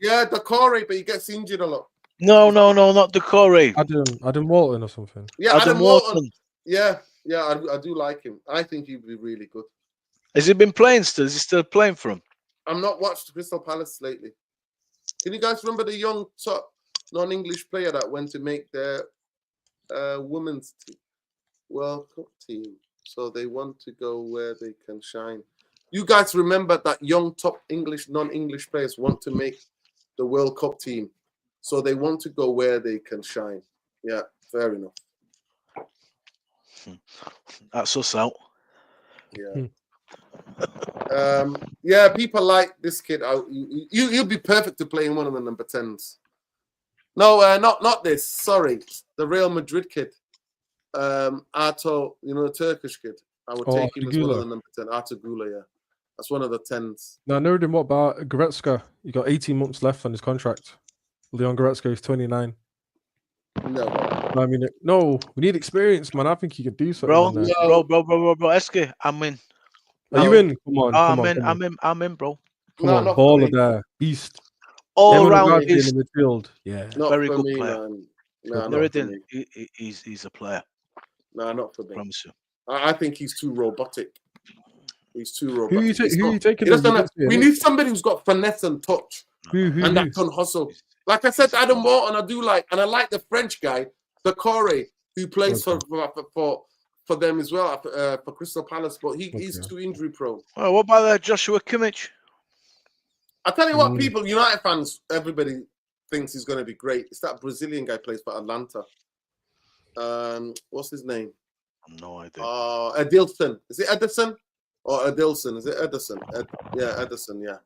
Yeah, Decore, but he gets injured a lot. No, not Decore. Adam Walton or something. Yeah, Adam Walton. Yeah, I do like him. I think he'd be really good. Has he been playing still? Is he still playing for him? I'm not watched Crystal Palace lately. Can you guys remember the young top non-English player that went to make their women's World Cup team? So they want to go where they can shine. You guys remember that young top English, non-English players want to make the World Cup team. So they want to go where they can shine. Yeah, fair enough. That's us out. Yeah. Yeah, people like this kid out. You'll be perfect to play in one of the number 10s. No, not this. Sorry. The Real Madrid kid. Arto, the Turkish kid. I would take him as one of the number 10. Arto Gula, yeah. That's one of the 10s. Now, Nurdin, what about Goretzka? You got 18 months left on his contract. Leon Goretzka is 29. No. I mean, no, we need experience, man. I think he could do something. Bro, Eske, I'm in. Are you in? Come on, I'm in, bro. Come on, baller there, beast. All round in the midfield. Yeah, not very for good me, player. Man. No, not for me. He's a player. No, not for me. Promise you. I think he's too robotic. He's too robotic. Who are you taking? We need somebody who's got finesse and touch, and that can hustle. Like I said, Adam Walton, I do like, and I like the French guy, Decore, who plays for them as well for Crystal Palace, but he's too injury prone. Well, what about Joshua Kimmich? I tell you what, people, United fans, everybody thinks he's going to be great. It's that Brazilian guy plays for Atlanta. What's his name? No idea. Edilson. Is it Edison or Edilson? Is it Edison? Edison. Yeah.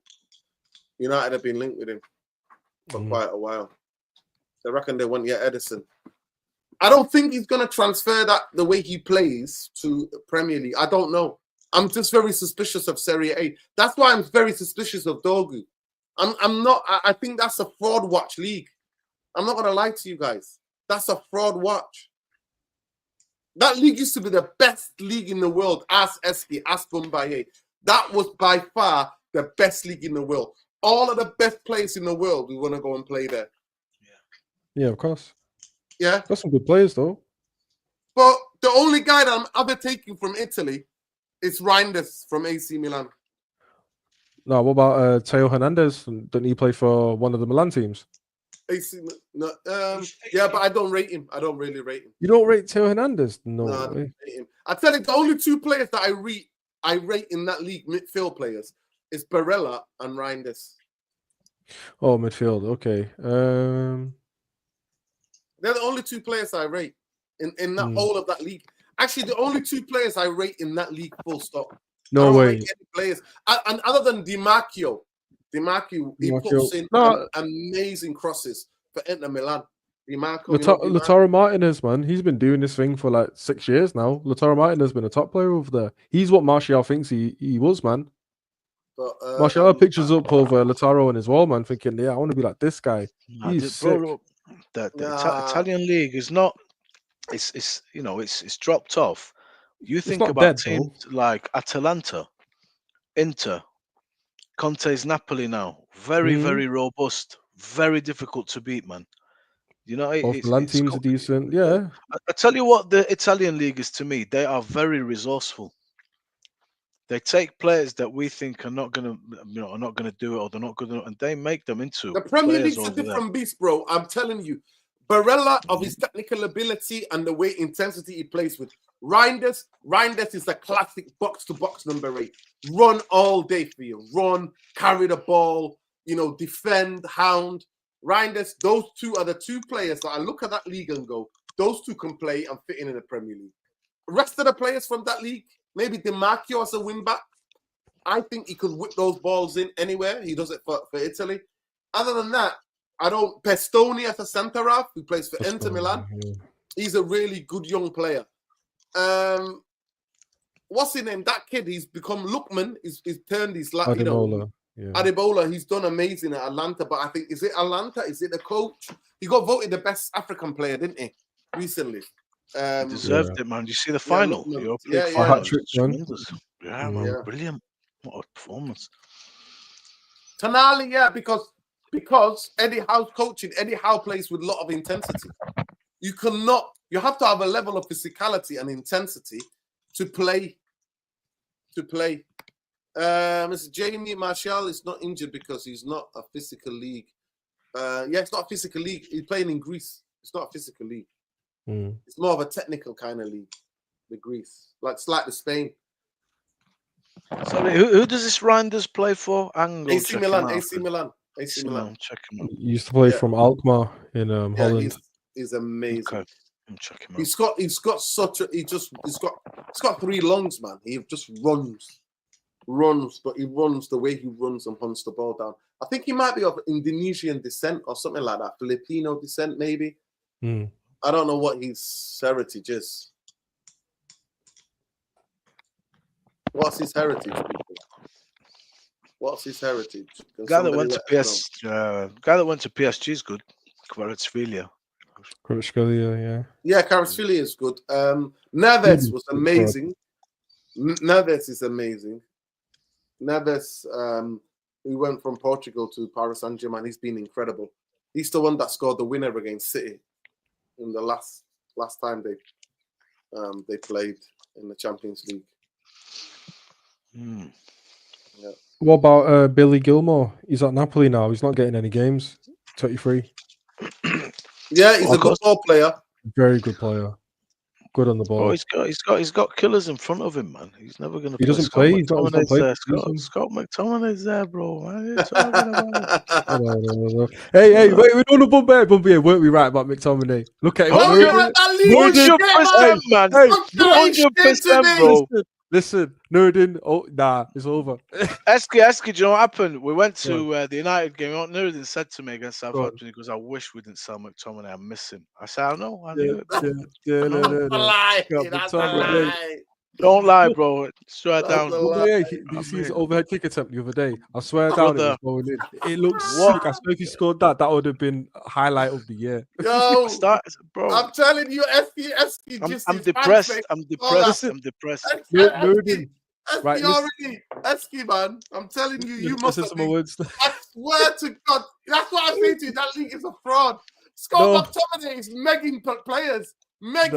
United have been linked with him for quite a while. I reckon they want Edison. I don't think he's going to transfer that the way he plays to Premier League. I don't know. I'm just very suspicious of Serie A. That's why I'm very suspicious of Dorgu. I'm not. I think that's a fraud watch league. I'm not going to lie to you guys. That's a fraud watch. That league used to be the best league in the world. Ask Eski, ask Bumbaye. That was by far the best league in the world. All of the best players in the world, we want to go and play there. Yeah, of course. Yeah. Got some good players, though. But the only guy that I'm ever taking from Italy is Reinders from AC Milan. No, what about Teo Hernandez? Didn't he play for one of the Milan teams? No, yeah, but I don't rate him. I don't really rate him. You don't rate Teo Hernandez? No way. I don't rate him. I tell you, the only two players that I rate in that league, midfield players, is Barella and Reinders. Oh, midfield. Okay. They're the only two players I rate in that whole of that league. Actually, the only two players I rate in that league, full stop. No way. Any players. And other than Di Marchio, he puts in amazing crosses for Inter Milan. Lautaro Martinez, man, he's been doing this thing for like 6 years now. Lautaro Martinez has been a top player over there. He's what Martial thinks he was, man. But, Martial had pictures up of Lautaro on his wall, man, thinking, yeah, I want to be like this guy. He's sick. The Italian league is not it's dropped off. You think not about dead, teams like Atalanta, Inter, Conte's Napoli now, very Mhm. robust, very difficult to beat, man. You know, Both Milan teams are decent. Yeah. I tell you what, the Italian league is to me. They are very resourceful. They take players that we think are not gonna, are not gonna do it, or they're not good enough, and they make them into The Premier players League's a over there. different beast, bro. I'm telling you. Barella, of his technical ability and the way intensity he plays with. Reinders is a classic box-to-box number 8. Run all day for you. Run, carry the ball, defend, hound. Reinders, those two are the two players that I look at that league and go, those two can play and fit in the Premier League. Rest of the players from that league, maybe DiMarchio as a wing-back, I think he could whip those balls in anywhere. He does it for Italy. Other than that, Pestoni as a centre half, who plays for Inter Milan. Yeah. He's a really good young player. What's his name? That kid, he's become Lookman. He's turned his like Ademola. Yeah. Ademola. He's done amazing at Atlanta, but I think is it Atlanta? Is it the coach? He got voted the best African player, didn't he? Recently. He deserved it, man. You see the final, Lookman. Europa Yeah, League yeah. final. Hat-trick, It's man. tremendous. Yeah, man, Yeah. brilliant. What a performance. Tonali, yeah, because Eddie Howe's coaching, Eddie Howe plays with a lot of intensity. You have to have a level of physicality and intensity to play. Mr. Jamie Marshall is not injured because he's not a physical league. It's not a physical league. He's playing in Greece. It's not a physical league. It's more of a technical kind of league, the Greece. It's like the Spain. Sorry, who does this Reinders play for? AC Milan. Check him out. He used to play from Alkmaar in Holland. He's amazing. Okay. Check him out. He's got 3 lungs, man. He just runs, but he runs the way he runs and hunts the ball down. I think he might be of Indonesian descent or something like that, Filipino descent maybe. I don't know what his heritage is. What's his heritage, people? What's his heritage? Guy that went to PSG is good. Kvaratskhelia. Yeah. Yeah, Kvaratskhelia is good. Neves was amazing. Neves is amazing. Neves, he went from Portugal to Paris Saint-Germain. He's been incredible. He's the one that scored the winner against City in the last time they played in the Champions League. Yeah. What about Billy Gilmore? He's at Napoli now. He's not getting any games. 23. Yeah, he's a good ball player. Very good player. Good on the ball. Oh, he's got killers in front of him, man. He's never going to. He doesn't play. He's not play. Scott McTominay's there, bro. What are you talking about? No. Hey, wait, we don't know Bumby. Weren't we right about McTominay? Look at him. 100%, man. 100%, bro. Listen, Nuruddin. Oh, nah, it's over. Eski, do you know what happened? We went to the United game. Nuruddin said to me against Southampton, he goes, "I wish we didn't sell McTominay. I miss him." I said, "I know. I knew it." That's a lie. Don't lie, bro. Swear down. Did you see his overhead kick attempt the other day? I swear down, it was going in. It looks sick. I swear if he scored that would have been a highlight of the year. Yo, bro. I'm telling you, Eski I'm depressed. I'm depressed. Eski, man. I'm telling you, you must have some words. I swear to God, that's what I say to you. That league is a fraud. Scott McTominay is megging players that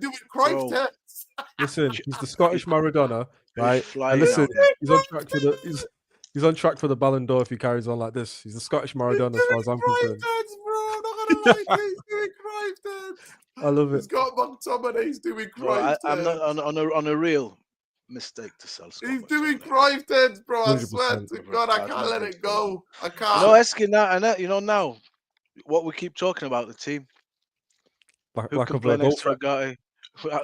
do it Cruyff tests. Listen, he's the Scottish Maradona, right? And listen, he's on track for the Ballon d'Or if he carries on like this. He's the Scottish Maradona as far as I'm concerned. He's doing Cruyff tests. I love it. Scott McTominay is doing Cruyff tests. I'm not on a real mistake to sell Scott. He's doing Cruyff tests, bro. I swear to God, I can't let it go. I can't. No, Eski, now, what we keep talking about the team. Lack of a goal threat.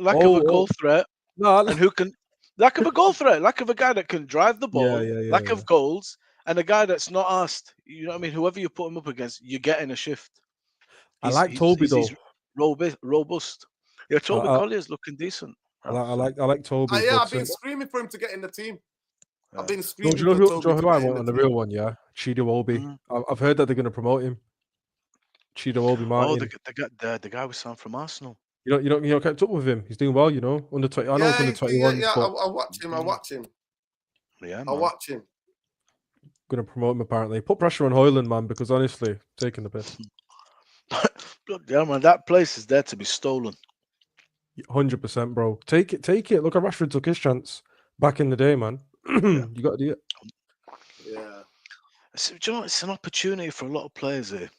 Lack of a goal threat. No, and who can lack of a goal threat, lack of a guy that can drive the ball, lack of goals, and a guy that's not asked. You know what I mean? Whoever you put him up against, you're getting a shift. I like Toby though. He's robust. Yeah, Toby Collier's looking decent. I like Toby. I've been screaming for him to get in the team. I've been screaming. Do you know who I want on the real one? Yeah, Chido Obi. I've heard that they're going to promote him. Chido Obi Martin. Oh, the guy was signed from Arsenal. You don't kept up with him. He's doing well, you know. Under 20. I know it's under 21. Yeah. But I'll watch him. I'll watch him. Yeah, I'll man. watch him. Gonna promote him apparently. Put pressure on Hoyland, man, because honestly, taking the piss. Bloody hell, man, that place is there to be stolen. 100%, bro. Take it. Look, at Rashford took his chance back in the day, man. You got to do it. Yeah. Do you know what? It's an opportunity for a lot of players here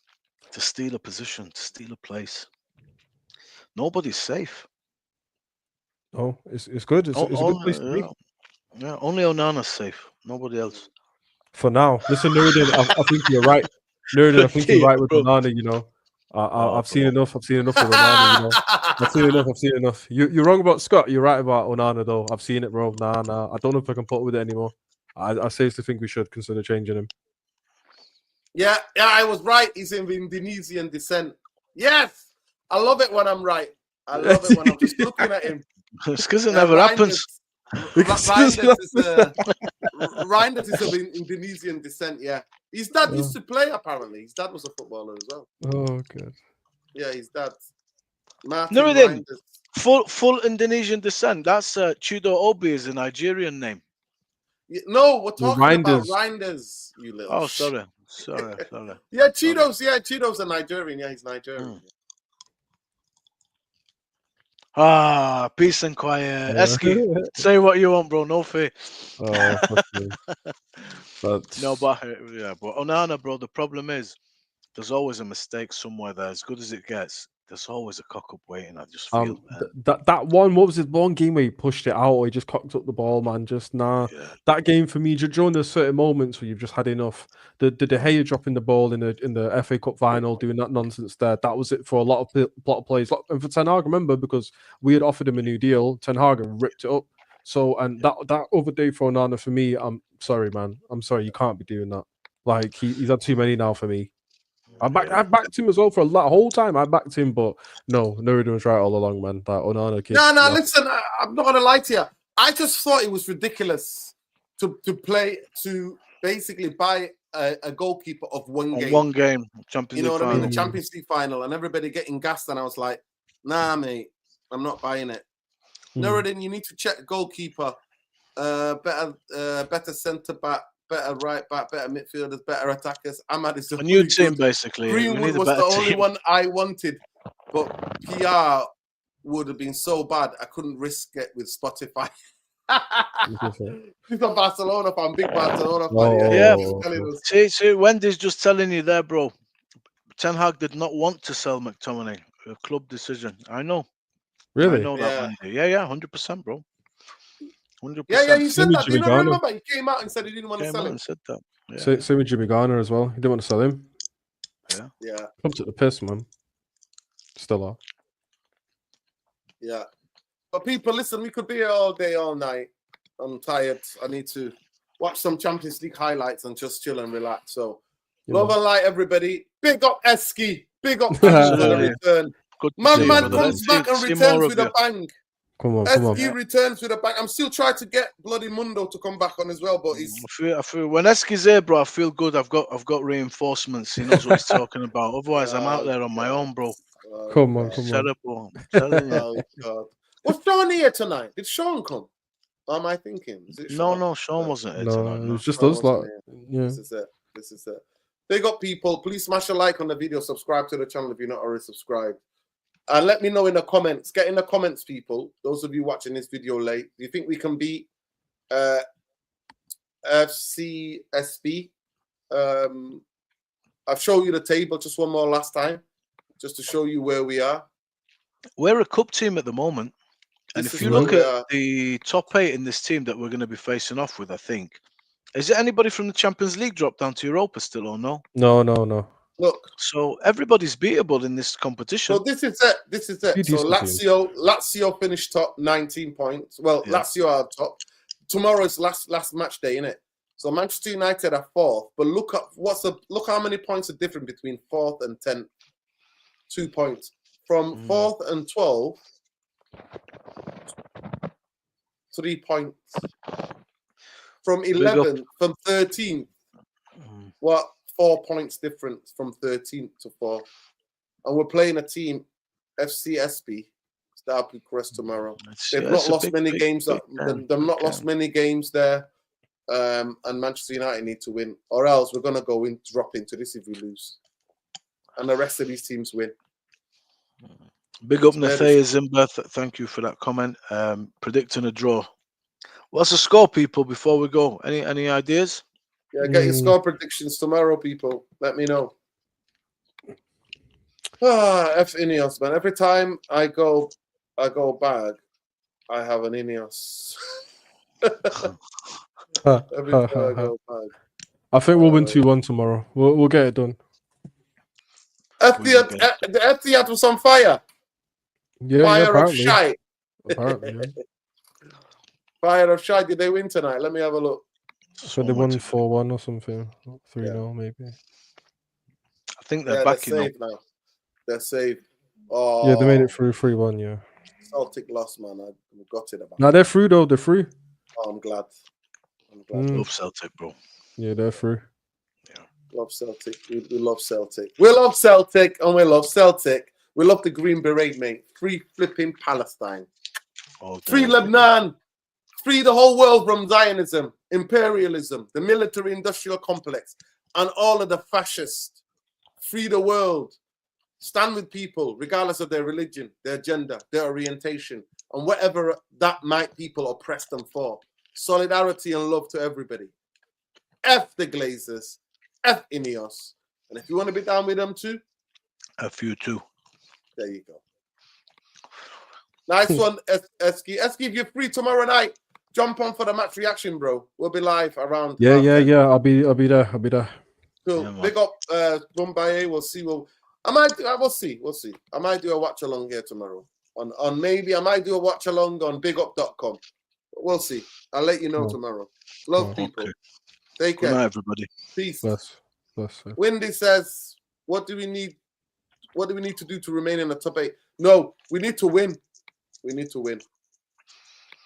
to steal a position, to steal a place. Nobody's safe. Oh, it's good. It's a good place to be. Yeah, only Onana's safe. Nobody else. For now. Listen, Nuruddin, I think you're right. Nuruddin, I think you're right with Bro. Onana, you know. I've seen enough. I've seen enough with Onana, you know. I've seen enough. You're wrong about Scott. You're right about Onana, though. I've seen it, bro. Nah. I don't know if I can put up with it anymore. I seriously think we should consider changing him. Yeah, I was right. He's of Indonesian descent. Yes, I love it when I'm right. I love it when I'm just looking at him. It's because it never happens. Reinders is of Indonesian descent. Yeah, his dad used to play. Apparently, his dad was a footballer as well. Oh, good. Yeah, his dad. Martin Nuruddin, Reinders. full Indonesian descent. That's Chudo Obi is a Nigerian name. No, we're talking about Reinders. Reinders. You little. Oh, sorry. Yeah, Chido's. Yeah, Chido's a Nigerian. Yeah, he's Nigerian. Peace and quiet. Eski, say what you want, bro. No fear. Oh, but but Onana, bro. The problem is, there's always a mistake somewhere there. As good as it gets, there's always a cock up waiting. I just feel that one. What was it? One game where he pushed it out, or he just cocked up the ball, man. Just nah. Yeah. That game for me, during there's certain moments where you've just had enough. The De Gea dropping the ball in the FA Cup final, doing that nonsense there. That was it for a lot of players. And for Ten Hag, remember, because we had offered him a new deal, Ten Hag ripped it up. So and that other day for Onana, for me, I'm sorry, man. I'm sorry, you can't be doing that. Like he's had too many now for me. I backed him as well for a whole time. I backed him, but no, Nuruddin was right all along, man. That Onana kid. No, listen, I'm not gonna lie to you. I just thought it was ridiculous to basically buy a goalkeeper of one game. Champions League. You know what I mean? Final. The Champions League final, and everybody getting gassed, and I was like, nah, mate, I'm not buying it. Nuruddin, you need to check goalkeeper, better centre back. Better right back, better midfielders, better attackers. Ahmad is a new team, basically. Greenwood was the only one I wanted, but PR would have been so bad I couldn't risk it with Spotify. He's a Barcelona fan, big Barcelona fan. Yeah. See, Wendy's just telling you there, bro. Ten Hag did not want to sell McTominay. A club decision. I know. Really? I know that, Wendy. Yeah, 100%, bro. 100%. Yeah, he said that. Do you not remember? He came out and said he didn't want to sell him. Said that. Yeah. Same with Jimmy Garner as well. He didn't want to sell him. Yeah. Come to the piss, man. Still are. Yeah. But people, listen, we could be here all day, all night. I'm tired. I need to watch some Champions League highlights and just chill and relax. So, love and light, everybody. Big up Eski. Big up Andy for the return. Man comes back and returns with a bang. Come on. Eski returns with a bang. I'm still trying to get bloody Mundo to come back on as well, but he's. I feel when Eski's here, bro, I feel good. I've got reinforcements. He knows what he's talking about. Otherwise, I'm out there on my own, bro. Come on. Terrible. I'm telling you. Oh God. Was Sean here tonight? Did Sean come? Or am I thinking? Is it Sean? No, Sean wasn't here tonight. No, it was just us lot. Yeah. This is it. Big up, people. Please smash a like on the video. Subscribe to the channel if you're not already subscribed. And let me know in the comments. Get in the comments, people. Those of you watching this video late. Do you think we can beat Fcsb? I've shown you the table just one more last time, just to show you where we are. We're a cup team at the moment. And if you look at the top 8 in this team that we're going to be facing off with, I think, is it anybody from the Champions League dropped down to Europa still or no? No. Look, so everybody's beatable in this competition. So this is it. So Lazio finished top, 19 points. Well, Lazio are top. Tomorrow's last match day, innit? So Manchester United are 4th, but look how many points are different between 4th and 10th. 2 points. From 4th and 12th, 3 points. From 11th, from 13th, 4 points difference from 13th to 4th. And we're playing a team, Fcsb, Start Bucharest tomorrow. They've Yeah, not it's a lost big, many big, games. big They've game, not big lost game. many games there. And Manchester United need to win, or else we're gonna go in, drop into this if we lose, and the rest of these teams win. Big up Spare Nathea Zimba. Thank you for that comment. Predicting a draw. What's the score, people? Before we go, any ideas? Yeah, get your score predictions tomorrow, people. Let me know. F Ineos, man. Every time I go bag, I have an Ineos. Every time I go bag. I think we'll win 2-1 tomorrow. We'll get it done. The Etihad was on fire. Yeah, Fire of apparently. shite. Apparently, yeah. Fire of shite. Did they win tonight? Let me have a look. So they won 4-1 or something. 3-0 maybe. I think they're They're back safe now. They're safe. Oh, Yeah, they made it through 3-1, yeah. Celtic lost, man. I got it about. Now they're through though, they're through. Oh, I'm glad. Love Celtic, bro. Yeah, they're through. Yeah. Love Celtic. We love Celtic. We love Celtic and we love Celtic. We love the Green Beret, mate. Free flipping Palestine. Free Lebanon. Free the whole world from Zionism, imperialism, the military-industrial complex, and all of the fascists. Free the world. Stand with people, regardless of their religion, their gender, their orientation, and whatever that might people oppress them for. Solidarity and love to everybody. F the Glazers. F Ineos. And if you want to be down with them too, F you too. there you go. Nice one, Eski. Eski, if you're free tomorrow night, jump on for the match reaction, bro. We'll be live around. Yeah. I'll be there. Cool. Yeah, Big up Mumbai. We'll see. We'll see. I might do a watch along here tomorrow. On maybe I might do a watch along on bigup.com. We'll see. I'll let you know tomorrow. Love people. Okay. Take Good care. night, everybody. Peace. Bless. Wendy says, what do we need to do to remain in the top 8? No, we need to win. We need to win.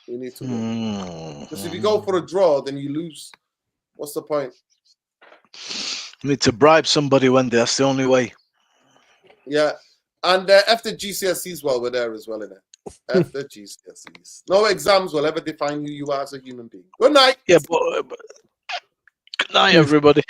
Because if you go for a draw, then you lose. What's the point? You need to bribe somebody one day. That's the only way. Yeah. And after GCSEs, while we're there as well, innit? After GCSEs. No exams will ever define who you are as a human being. Good night. Yeah, but good night, everybody.